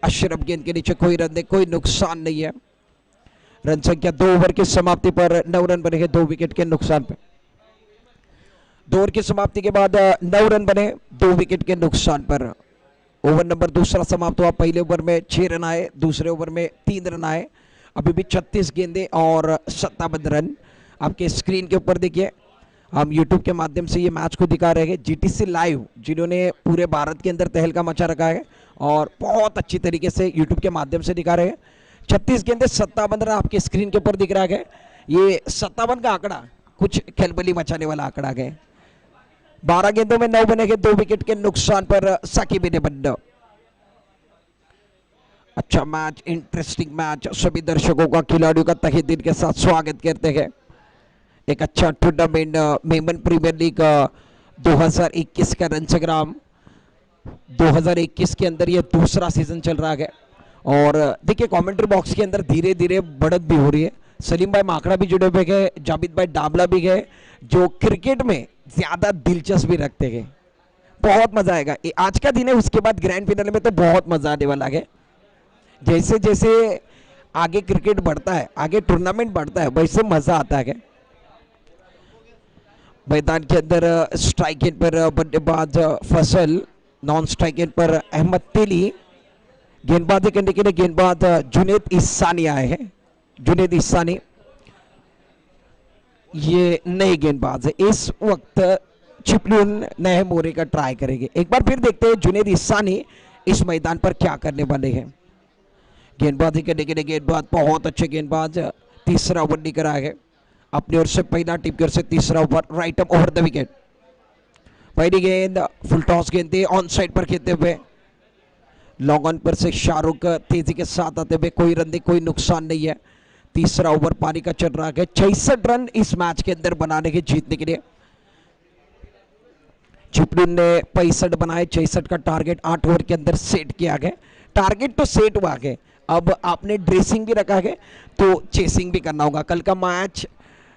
अशरफ गेंद के नीचे, कोई रन नहीं, कोई नुकसान नहीं है। रन संख्या 2 ओवर की समाप्ति पर 9 रन बने हैं 2 विकेट के नुकसान पर। 2 ओवर की समाप्ति के बाद 9 रन बने 2 विकेट के नुकसान पर। ओवर नंबर दूसरा समाप्त हुआ। पहले ओवर में 6 रन आए, दूसरे ओवर में 3 रन आए। अभी भी 36 गेंदें और 57 रन आपके स्क्रीन के ऊपर देखिए। हम यूट्यूब के माध्यम से ये मैच को दिखा रहे हैं। जीटीसी लाइव जिन्होंने पूरे भारत के अंदर तहलका मचा रखा है और बहुत अच्छी तरीके से यूट्यूब के माध्यम से दिखा रहे हैं। 36 गेंदें 57 रन आपके स्क्रीन के ऊपर दिख रहा है। ये 57 का आंकड़ा कुछ खलबली मचाने वाला आंकड़ा है। 12 गेंदों में 9 बने गए 2 विकेट के नुकसान पर साकिब ने बंदा। अच्छा मैच, इंटरेस्टिंग मैच। सभी दर्शकों का, खिलाड़ियों का तहे दिल के साथ स्वागत करते हैं। एक अच्छा टूर्नामेंट मेमन प्रीमियर लीग 2021 का रन संग्राम 2021 के अंदर ये दूसरा सीजन चल रहा है और देखिए कमेंट्री बॉक्स के अंदर धीरे धीरे बढ़त भी हो रही है। सलीम भाई माकड़ा भी जुड़े हुए गए, जावेद भाई डाबला भी गए जो क्रिकेट में ज्यादा दिलचस्पी रखते हैं। बहुत मजा आएगा। आज का दिन है, उसके बाद ग्रैंड फिनाले में तो बहुत मजा आने वाला है। जैसे जैसे आगे क्रिकेट बढ़ता है, आगे टूर्नामेंट बढ़ता है, वैसे मजा आता है। मैदान के अंदर स्ट्राइक एंड पर बल्लेबाज फसल, नॉन स्ट्राइक एंड पर अहमद तेली। गेंदबाजी करने के लिए गेंदबाज जुनेद इसानी आए हैं। जुनेद इसानी ये नए गेंदबाज है। इस वक्त चिपलून नए मोरे का ट्राई करेंगे। एक बार फिर देखते हैं जुनेद इसानी इस मैदान पर क्या करने वाले हैं। गेंदबाजी करने के लिए गेंदबाज बहुत अच्छे गेंदबाज, तीसरा ओवर निकल रहा है अपनी ओर से, पहला टीम की ओर से तीसरा over, right up over the wicket. पहली गेंद फुल टॉस गेंद ऑन साइड पर खेलते हुए, लॉन्ग ऑन पर से शाहरुख तेजी के साथ आते हुए, कोई रन नहीं, कोई नुकसान नहीं है। तीसरा ओवर पारी का चल रहा है। 66 रन इस मैच के अंदर बनाने के, जीतने के लिए चिपलून ने 65 बनाए। 66 का टारगेट 8 ओवर के अंदर सेट किया गया। टारगेट तो सेट हुआ है, अब आपने ड्रेसिंग भी रखा है तो चेसिंग भी करना होगा। कल का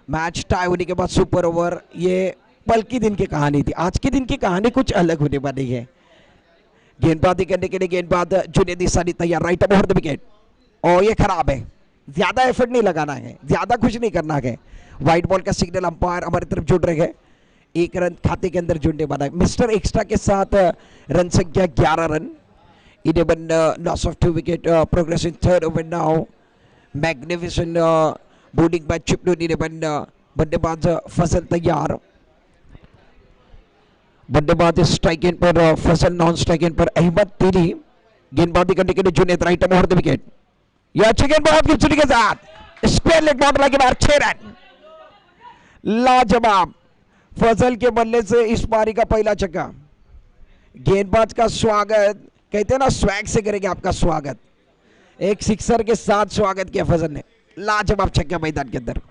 मैच टाई होने के बाद सुपर ओवर, ये पल की दिन की कहानी थी। आज के दिन की कहानी कुछ अलग होने वाली है। गेंदबाजी करने के लिए गेंदबाज जुनेद इसानी तैयार, right up over the wicket. और ये खराब है, ज्यादा एफर्ट नहीं लगाना है, ज्यादा कुछ नहीं करना है। व्हाइट बॉल का सिग्नल अंपायर हमारी तरफ जुड़ रहे हैं। 1 रन खाते के अंदर जुड़ने वाला है। मिस्टर एक्स्ट्रा के साथ रन संख्या 11 run. 11 loss of 2 wicket, progress in third over now. Magnificent bowling by Chiplun 11. बल्लेबाज फसल तैयार, बल्लेबाज स्ट्राइक एंड पर फसल, नॉन स्ट्राइक एंड पर अहमद तेली। गेंदबाजी करने के लिए Junaid, right up over the wicket. यह अच्छी गेंद बहुत खूबसूरती के साथ स्क्वायर लेग बाउंड्री के बाहर 6 रन। लाजवाब फजल के बल्ले से इस पारी का पहला छक्का। गेंदबाज का स्वागत, कहते हैं ना स्वैग से करेंगे आपका स्वागत, एक सिक्सर के साथ स्वागत किया फजल ने। लाजवाब छक्का मैदान के अंदर।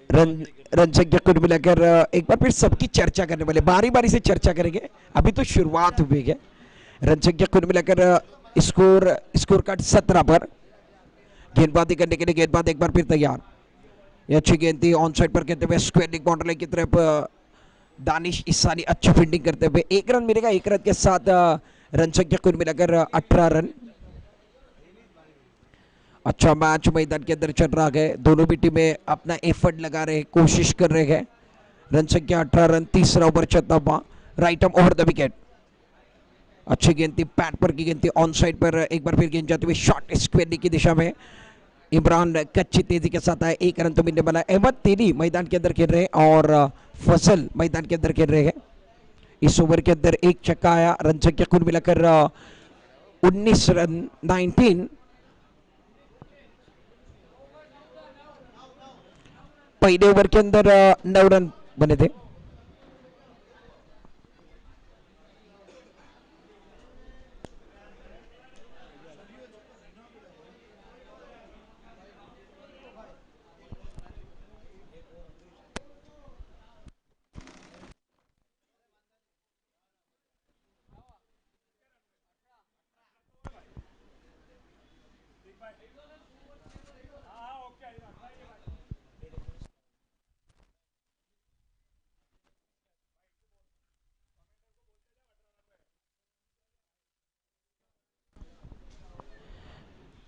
रन संख्या कुल मिलाकर एक बार फिर सबकी चर्चा करने वाले, बारी बारी से चर्चा करेंगे, अभी तो शुरुआत हुई है। रन संख्या कुल मिलाकर स्कोर कार्ड 17 पर। गेंदबाजी करने के लिए गेंदबाज एक बार फिर तैयार। ये अच्छी गेंद थी ऑन साइड पर कहते हुए स्क्वायर लेग बाउंड्री की तरफ दानिश इसानी अच्छी फील्डिंग करते हुए 1 रन मिलेगा। 1 रन के साथ रन संख्या कुल मिलाकर 18 रन। अच्छा मैच मैदान के अंदर चल रहा है, दोनों भी टीमें अपना एफर्ट लगा रहे हैं, कोशिश कर रहे हैं। रन संख्या 18 रन, तीसरा ओवर चलता हुआ, right arm over the wicket. अच्छी गेंद थी, पैड पर की गेंद थी, ऑन साइड पर एक बार फिर गेंद जाती हुई शॉर्ट स्क्वायर की दिशा में। इमरान कच्ची तेजी के साथ आए, 1 रन तो मिलने वाला है। अहमद तेरी मैदान के अंदर खेल रहे हैं और फजल मैदान के अंदर खेल रहे हैं। इस ओवर के अंदर एक छक्का आया। रन संख्या कुल मिलाकर 19 रन, 19। पहले ओवर के अंदर 9 रन बने थे।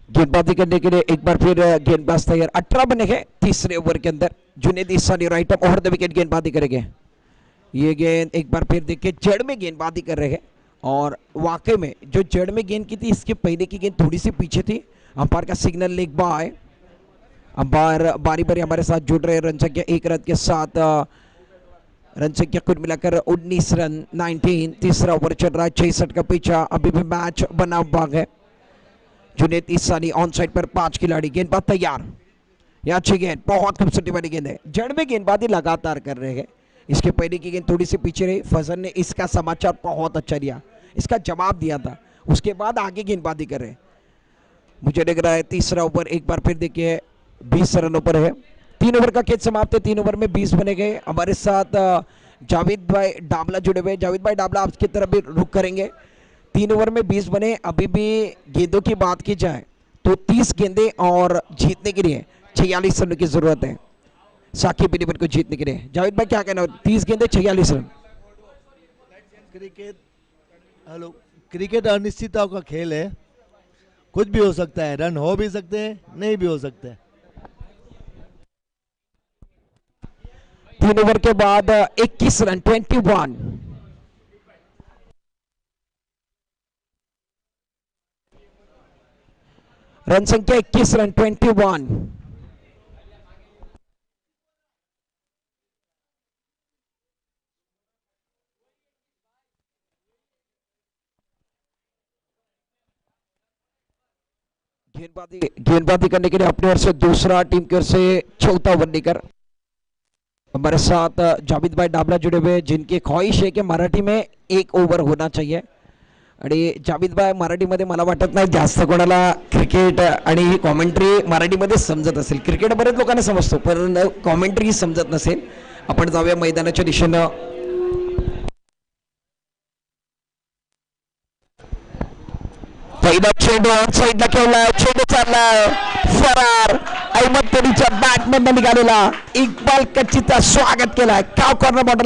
गेंदबाजी करने के लिए एक बार फिर गेंदबाज तैयार। 18 बने हैं तीसरे ओवर के अंदर। Junaid Isani right arm over the wicket गेंदबाजी करेंगे। ये गेंद एक बार फिर देखिए जड़ में गेंदबाजी कर रहे हैं और वाकई में जो जड़ में गेंद की थी इसके पहले की गेंद थोड़ी सी पीछे थी। अंपायर का सिग्नल लेग बाय। अंपायर बारी बारी हमारे साथ जुड़ रहे हैं। रन संख्या 1 रन के साथ रन संख्या कुल मिलाकर 19 रन, 19। तीसरा ओवर चल रहा है, 66 का पीछा, अभी भी मैच बना हुआ है। जुनेद इसानी ऑन साइड पर 5 खिलाड़ी, गेंदबाज तैयार। यह अच्छी गेंद, बहुत खूबसूरती वाली गेंद है। जड़ में गेंदबाजी लगातार कर रहे हैं। इसके पहले की गेंद थोड़ी सी पीछे रही। फजल ने इसका समाचार बहुत अच्छा लिया, इसका जवाब दिया था, उसके बाद आगे गेंदबाजी कर रहे हैं। मुझे लग रहा है तीसरा ओवर एक बार फिर देखिए 20 रनों पर है। 3 ओवर का खेल समाप्त है, 3 ओवर में 20 बने गए। हमारे साथ जावेद भाई डाबला जुड़े हुए। जावेद भाई डाबला आपकी तरफ भी रुख करेंगे। 3 ओवर में 20 बने। अभी भी गेंदों की बात की जाए तो 30 गेंदें और जीतने के लिए 46 रन की जरूरत है साकिब बिन इमरान को जीतने के लिए। जावेद भाई क्या कहना है? 30 गेंदें 46 रन। क्रिकेट अनिश्चितताओं का खेल है, कुछ भी हो सकता है, रन हो भी सकते हैं, नहीं भी हो सकते हैं। 3 ओवर के बाद 21 रन, 21। रन संख्या 21 रन, 21। गेंदबाजी करने के लिए अपनी ओर से दूसरा, टीम की ओर से चौथा ओवर लेकर हमारे साथ जावेद भाई डाबला जुड़े हुए, जिनकी ख्वाहिश है कि मराठी में 1 ओव्हर होना चाहिए। आणि जावेद भाई मराठीमध्ये मला वाटत नाही जास्त कोणाला क्रिकेट आणि कॉमेंट्री मराठीमध्ये समजत असेल। क्रिकेट बरेच लोकांना समजतो पण कॉमेंट्री समजत नसेल। आपण जाऊया मैदानाच्या दिशेनं। पहिला चेंडू ऑन साइडला खेळलाय, चेंडू चाललाय फरार। अहमद तेरीच्या बॅटमधनं निघालेला इक्बाल कच्चीचा स्वागत केलाय। काव कॉर्नर बॉटल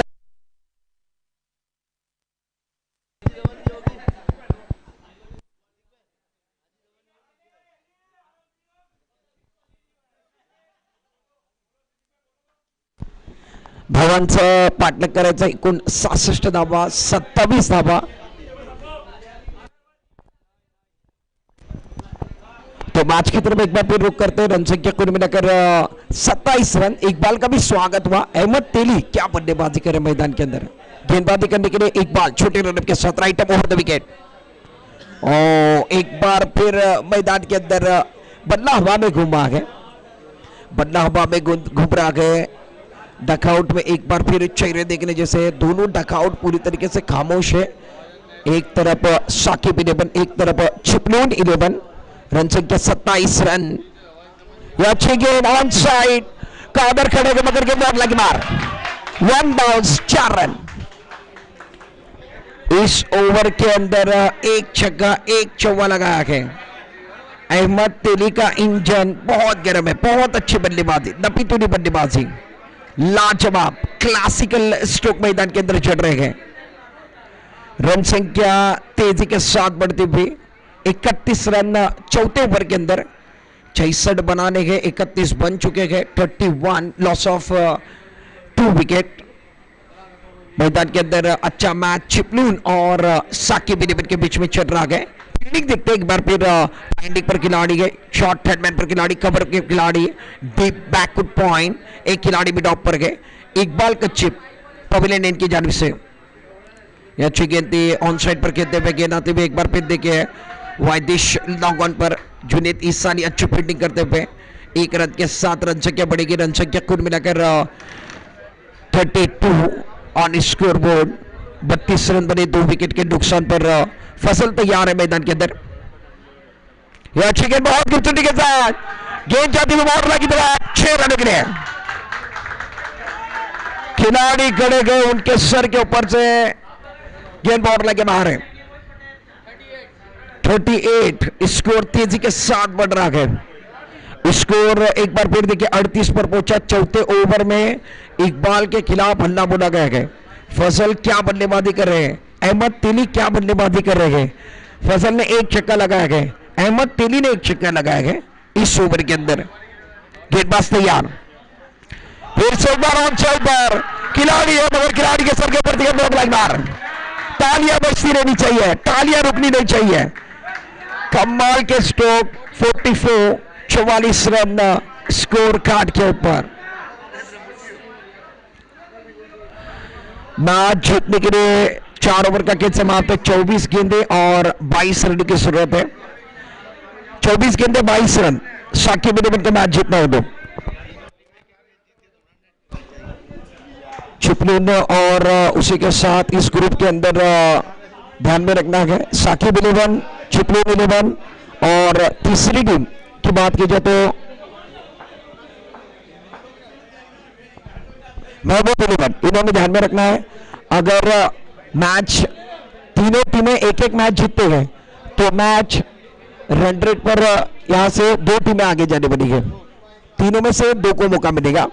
धवनचं पाठलाग करायचं। एकूण 66 धावा, 27 धावा। तो मैच की तरफ एक बार फिर रुक करते हैं। रन संख्या कुल मिलाकर 27 रन। इकबाल का भी स्वागत हुआ। अहमद तेली क्या बल्लेबाजी करे मैदान के अंदर। गेंदबाजी करने के लिए इकबाल छोटे रन के साथ right up over the wicket. और एक बार फिर मैदान के अंदर बल्ला हवा में घुमा है, बल्ला हवा में घूम रहा है। डकआउट में एक बार फिर चेहरे देखने जैसे, दोनों डकआउट पूरी तरीके से खामोश है। एक तरफ साकिब 11, एक तरफ चिपलून 11। रन संख्या 27 रन। यह अच्छी गेंद ऑन साइड, कादर खड़े के मगर के बाद लगी मार। 1 बॉल्स 4 रन। इस ओवर के अंदर एक छक्का एक चौवा लगाया है। अहमद तेली का इंजन बहुत गर्म है, बहुत अच्छी बल्लेबाजी, नपीतुली बल्लेबाजी, लाजवाब क्लासिकल स्ट्रोक मैदान के अंदर चढ़ रहे हैं। रन संख्या तेजी के साथ बढ़ती हुई 31 रन चौथे ओवर के अंदर, 66 बनाने के 31 बन चुके हैं। 31 लॉस ऑफ 2 विकेट। मैदान के अंदर अच्छा मैच चिपलून और साकिब 11 के बीच में चल रहा है। फील्डिंग देखते एक बार फिर फाइंडिंग पर खिलाड़ी है, शॉर्ट हेडमैन पर खिलाड़ी, कवर के खिलाड़ी, डीप बैकवुड पॉइंट, एक खिलाड़ी भी टॉप पर गए। इकबाल का चिप पवेलियन एंड की जानिब से अच्छी गेंद थी, ऑन साइड पर खेलते हुए गेंद आते हुए एक बार फिर देखिए वायदिश लॉन्ग ऑन पर जुनेद ईसानी अच्छी फील्डिंग करते हुए 1 रन के साथ रन संख्या बढ़ेगी। रन संख्या कुल मिलाकर 32 ऑन स्कोर बोर्ड। 32 रन बने 2 विकेट के नुकसान पर। फसल तैयार है मैदान के अंदर। यह अच्छी गेंद बहुत खूबसूरती के साथ गेंद जाती हुई बॉर्डर की तरफ 6 रन के लिए। खिलाड़ी खड़े गए, उनके सर के ऊपर से गेंद बॉर्डर के बाहर है। 38 स्कोर तेजी के साथ बढ़ रहा है। स्कोर एक बार फिर देखिए 38 पर पहुंचा। चौथे ओवर में इकबाल के खिलाफ हल्ला बोला गया है। फजल क्या बल्लेबाजी कर रहे हैं, अहमद तेली क्या बल्लेबाजी कर रहे हैं। फजल ने 1 छक्का लगाया है, अहमद तेली ने 1 छक्का लगाया है इस ओवर के अंदर। गेंदबाज तैयार, फिर से एक बार ऑन साइड पर खिलाड़ी है मगर खिलाड़ी के सर के ऊपर मार। तालियां बजती रहनी चाहिए, तालियां रुकनी नहीं चाहिए। कमाल के स्ट्रोक 44 रन स्कोर कार्ड के ऊपर। मैच जीतने के लिए 4 ओवर का खेल समाप्त है। 24 गेंदे और 22 रन की जरूरत है। 24 गेंदे 22 रन, साकिब 11 का मैच जीतना हो दो। चिपलून और उसी के साथ इस ग्रुप के अंदर ध्यान में रखना है साकिब 11, चिपलून 11 और तीसरी टीम की बात की जाए तो महबूब 11, इन्होंने ध्यान में रखना है। अगर मैच तीनों टीमें एक मैच जीतते हैं तो मैच रन रेट पर यहां से 2 टीमें आगे जाने वाली है। तीनों में से 2 को मौका मिलेगा।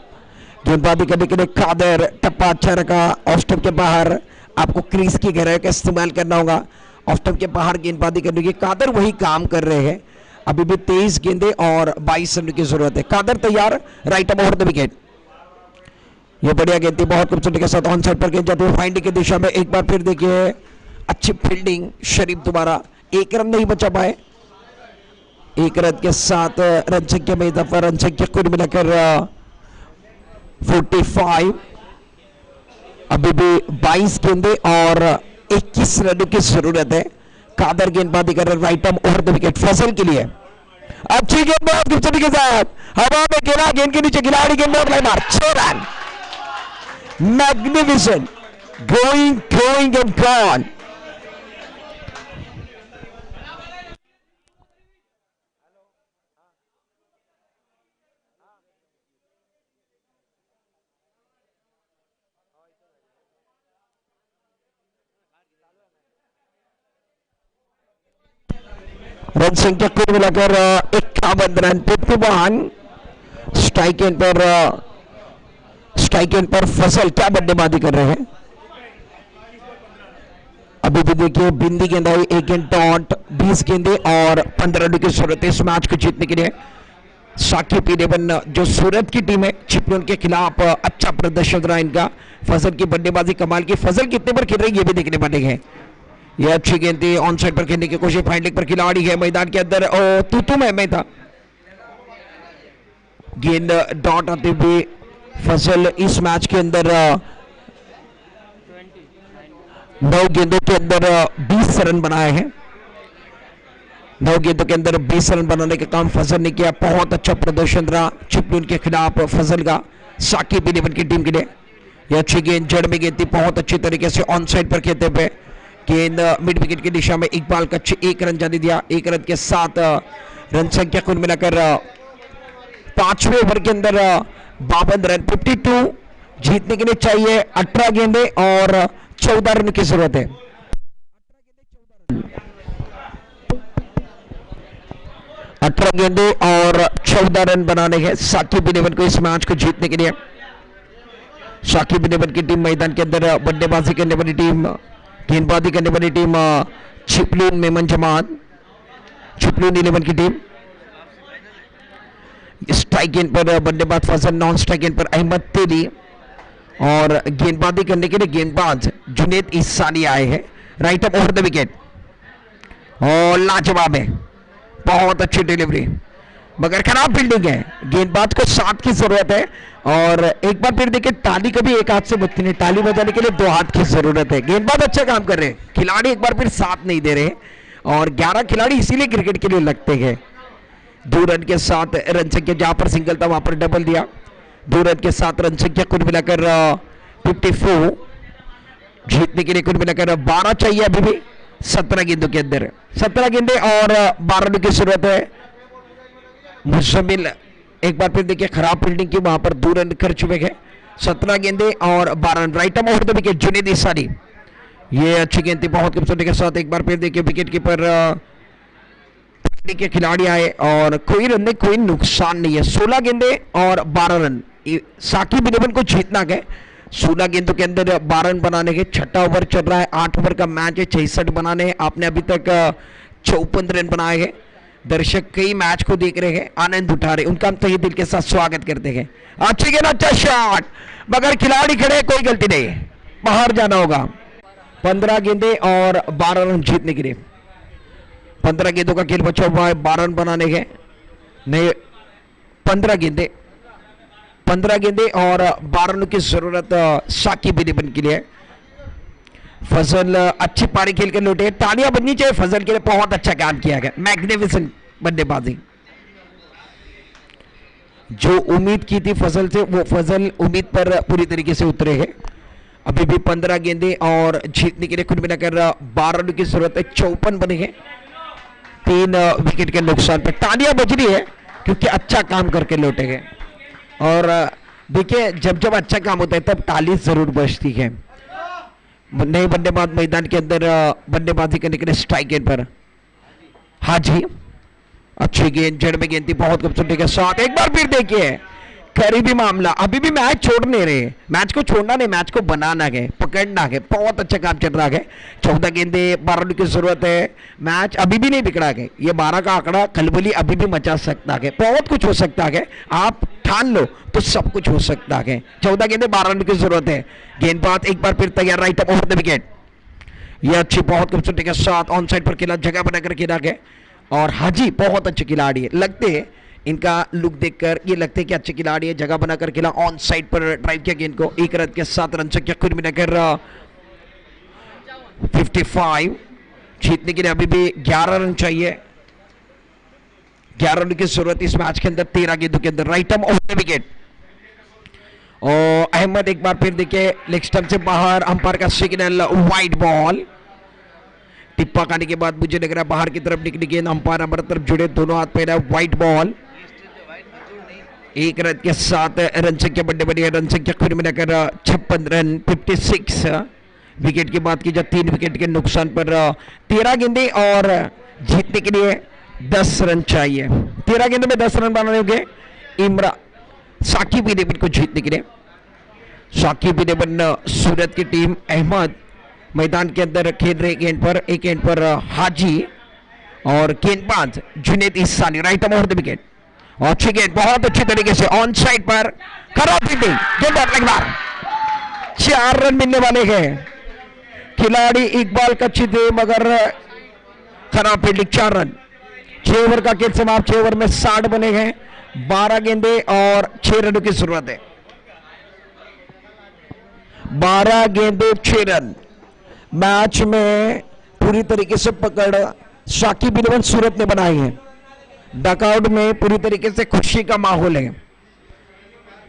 गेंदबाजी करने के लिए कादर टप्पा अच्छा रखा, ऑफ स्टंप के बाहर आपको क्रीज की गहराई का इस्तेमाल करना होगा। ऑफ स्टंप के बाहर गेंदबाजी करने की कादर वही काम कर रहे हैं। अभी भी 23 गेंदे और 22 रन की जरूरत है। कादर तैयार, right up over the wicket. ये बढ़िया गेंद थी, बहुत खूबसूरती के साथ ऑन साइड पर गेंद जाती है फाइंडिंग की दिशा में। एक बार फिर देखिए अच्छी फील्डिंग, शरीफ दोबारा 1 रन नहीं बचा पाए। 1 रन के साथ रन संख्या में इजाफा, रन संख्या कुल मिलाकर 45। अभी भी 22 गेंदे और 21 रनों की जरूरत है। कादर गेंदबाजी कर रहे right arm over the wicket Fazal के लिए। अच्छी गेंद बहुत खूबसूरती के साथ हवा में खेला, गेंद के नीचे खिलाड़ी गेंद और मार 6 run. Magnificent, going and gone. Run संख्या कुल मिलाकर 51 रन। 51 स्ट्राइक एंड पर फसल क्या बल्लेबाजी कर रहे हैं। अभी भी देखिए बिंदी गेंद आई, 1 गेंद डॉट, 20 गेंदे और 15 रन की जरूरत है इस मैच को जीतने के लिए। साकिब 11 जो सूरत की टीम है, चिपलून के खिलाफ अच्छा प्रदर्शन रहा इनका। फजल की बल्लेबाजी कमाल की। फजल कितने पर खेल रही है ये भी देखने वाले हैं। यह अच्छी गेंद थी, ऑन साइड पर खेलने की कोशिश, फाइंडिंग पर खिलाड़ी है मैदान के अंदर और तूतू में था। गेंद डॉट आते हुए फजल इस मैच के अंदर 9 गेंदों के अंदर 20 रन बनाए हैं। 9 गेंदों के अंदर 20 रन बनाने का काम फजल ने किया। बहुत अच्छा प्रदर्शन रहा चिपलून के खिलाफ फजल का साकिब इलेवन की टीम के लिए। यह अच्छी गेंद जड़ में गेंद थी, बहुत अच्छी तरीके से ऑन साइड पर खेलते हुए गेंद मिड विकेट की दिशा में इकबाल का 1 रन जाने दिया। 1 रन के साथ रन संख्या कुल मिलाकर 5वें ओवर के अंदर 52 रन 52 जीतने के लिए चाहिए। 18 गेंदे और 14 रन की जरूरत है। 18 गेंदे और 14 रन बनाने हैं साकिब इलेवन को इस मैच को जीतने के लिए। साकिब इलेवन की टीम मैदान के अंदर बल्लेबाजी करने वाली टीम, गेंदबाजी करने वाली टीम चिपलून मेमन जमात, चिपलून इलेवन की टीम। स्ट्राइक गेंद पर बल्लेबाज फजल, नॉन स्ट्राइक गेंद पर अहमद तेली और गेंदबाजी करने के लिए गेंदबाज जुनेद ईसानी आए हैं। Right up over the wicket और लाजवाब है, बहुत अच्छी डिलीवरी मगर खराब फील्डिंग है। गेंदबाज को साथ की जरूरत है और एक बार फिर देखिए ताली कभी एक हाथ से बजती नहीं, ताली बजाने के लिए 2 हाथ की जरूरत है। गेंदबाज अच्छा काम कर रहे हैं, खिलाड़ी एक बार फिर साथ नहीं दे रहे और 11 खिलाड़ी इसीलिए क्रिकेट के लिए लगते हैं। 2 रन के साथ रन संख्या, जहां पर सिंगल था वहां पर डबल दिया। 2 रन के साथ रन संख्या कुल मिलाकर 54, जीतने के लिए कुल मिलाकर 12 चाहिए अभी भी 17 गेंदों के अंदर। 17 गेंदे और 12 रन की जरूरत है। मुजम्मिल एक बार फिर देखिए खराब फील्डिंग की, वहां पर 2 रन कर चुके हैं। 17 गेंदे और 12 run. Right up over the wicket Junaid Isani, ये अच्छी गेंद थी बहुत खूबसूरती के साथ। एक बार फिर देखिए विकेट कीपर के खिलाड़ी आए और कोई रन नहीं, कोई नुकसान नहीं है। 16 गेंदे और 12 रन साकिब इलेवन को जीतना है। 16 गेंदों के अंदर 12 रन बनाने के। 6ठा ओवर चल रहा है, 8 ओवर का मैच है, 66 बनाने हैं। आपने अभी तक 54 रन बनाए हैं। दर्शक कई मैच को देख रहे हैं, आनंद उठा रहे, उनका हम तहे दिल के साथ स्वागत करते हैं। अच्छी गेंद, अच्छा शॉट मगर खिलाड़ी खड़े, कोई गलती नहीं, बाहर जाना होगा। 15 गेंदे और 12 रन जीतने के लिए। 15 गेंदों का खेल बचा हुआ है, 12 रन बनाने के नहीं। 15 गेंदे और 12 रनों की जरूरत साकिब इलेवन के लिए। फजल अच्छी पारी खेल कर लौटे, तालियां बजनी चाहिए फजल के लिए, बहुत अच्छा काम किया गया, मैग्निफिसेंट बल्लेबाजी। जो उम्मीद की थी फजल से, वो फजल उम्मीद पर पूरी तरीके से उतरे हैं। अभी भी 15 गेंदे और जीतने के लिए कुल मिलाकर 12 रनों की जरूरत है। 54 बने हैं, 3 विकेट के नुकसान पर। तालियां बज रही है क्योंकि अच्छा काम करके लौटे हैं। और देखिए जब जब अच्छा काम होता है तब ताली जरूर बजती है। नए बल्लेबाज मैदान के अंदर बल्लेबाजी करने के लिए स्ट्राइक गेंद पर हाजी, अच्छी गेंद जड़ में गेंद थी बहुत खूबसूरती के साथ। एक बार फिर देखिए करीबी मामला, अभी भी मैच छोड़ नहीं रहे। मैच को छोड़ना नहीं, मैच को बनाना है, पकड़ना है, बहुत अच्छा काम चल रहा है। 14 गेंदे 12 रन की जरूरत है। मैच अभी भी नहीं बिगड़ा है, ये 12 का आंकड़ा खलबली अभी भी मचा सकता है, बहुत कुछ हो सकता है। आप ठान लो तो सब कुछ हो सकता है। 14 गेंदे 12 रन की जरूरत है। गेंदबाज एक बार फिर तैयार, right up over the wicket. यह अच्छी बहुत खूबसूरती के साथ ऑन साइड पर खेला, जगह बनाकर खेला गया। और हाजी बहुत अच्छे खिलाड़ी है, लगते हैं इनका लुक देखकर ये लगते हैं कि अच्छे खिलाड़ी है। जगह बनाकर खेला, ऑन साइड पर ड्राइव किया गेंद को। 1 रन के साथ रन संख्या कुल मिलाकर 55। जीतने के लिए अभी भी 11 रन चाहिए। 11 रन की जरूरत इस मैच के अंदर 13 गेंदों के अंदर। Right arm over the wicket और अहमद एक बार फिर देखिए लेग स्टंप से बाहर, अंपायर का सिग्नल, वाइड बॉल। टिप्पा खाने के बाद मुझे लग रहा है बाहर की तरफ निकली गेंद, अंपायर हमारे तरफ जुड़े, दोनों हाथ पहना, वाइड बॉल। 1 रन के साथ रन संख्या बढ़ने वाली है। रन संख्या कुल मिलाकर 56 रन 56। विकेट की बात की जाए 3 विकेट के नुकसान पर 13 गेंदे और जीतने के लिए 10 रन चाहिए। 13 गेंदों में 10 रन बनाने होंगे साकिब इलेवन को जीतने के लिए। साकिब इलेवन सूरत की टीम, अहमद मैदान के अंदर खेल रहे गेंद पर। एक गेंद पर हाजी और गेंदबाज Junaid Isani, right arm over the wicket. अच्छी गेंद बहुत अच्छी तरीके से ऑन साइड पर, खराब फील्डिंग, गेंद एक बार 4 रन मिलने वाले हैं। खिलाड़ी इकबाल का अच्छी थे मगर खराब फील्डिंग, 4 रन। 6 ओवर का खेल समाप्त, 6 ओवर में 60 बने हैं। 12 गेंदे और 6 रनों की जरूरत है। 12 गेंदे 6 रन। मैच में पूरी तरीके से पकड़ साकिब 11 सूरत ने बनाई है। डकआउट में पूरी तरीके से खुशी का माहौल है।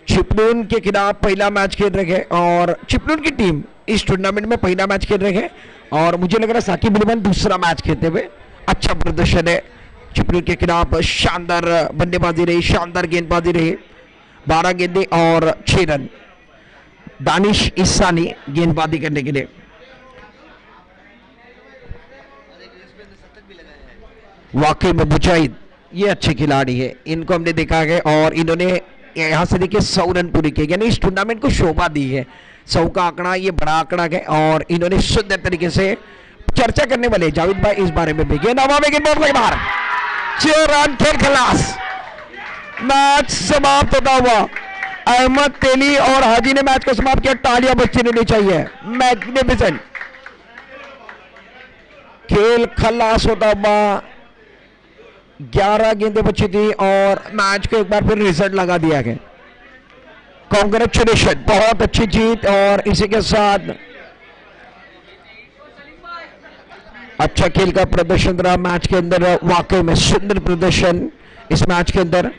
चिपलून के खिलाफ पहला मैच खेल रहे हैं और चिपलून की टीम इस टूर्नामेंट में पहला मैच खेल रहे हैं और मुझे लग रहा है साकिब 11 दूसरा मैच खेलते हुए। अच्छा प्रदर्शन है चिपलून के खिलाफ, शानदार बल्लेबाजी रही, शानदार गेंदबाजी रही। 12 गेंदें और 6 रन। दानिश इसानी गेंदबाजी करने के लिए। वाकई में मुजाहिद ये अच्छे खिलाड़ी है, इनको हमने देखा है और इन्होंने यहाँ से देखिए 100 रन पूरे किए, यानी इस टूर्नामेंट को शोभा दी है। 100 का आंकड़ा ये बड़ा आंकड़ा है और इन्होंने सुंदर तरीके से चर्चा करने वाले जावेद भाई इस बारे में भी। गेंद हवा में, गेंद बाहर, 6 रन, खेल खलास, मैच समाप्त होता हुआ। अहमद तेली और हाजी ने मैच को समाप्त किया। तालियां बच्ची लेनी चाहिए। मैग्निफिसेंट खेल खलास होता हुआ। 11 गेंदें बची थी और मैच को एक बार फिर रिजल्ट लगा दिया गया। कांग्रेचुलेशन, बहुत अच्छी जीत और इसी के साथ अच्छा खेल का प्रदर्शन रहा मैच के अंदर। वाकई में सुंदर प्रदर्शन इस मैच के अंदर।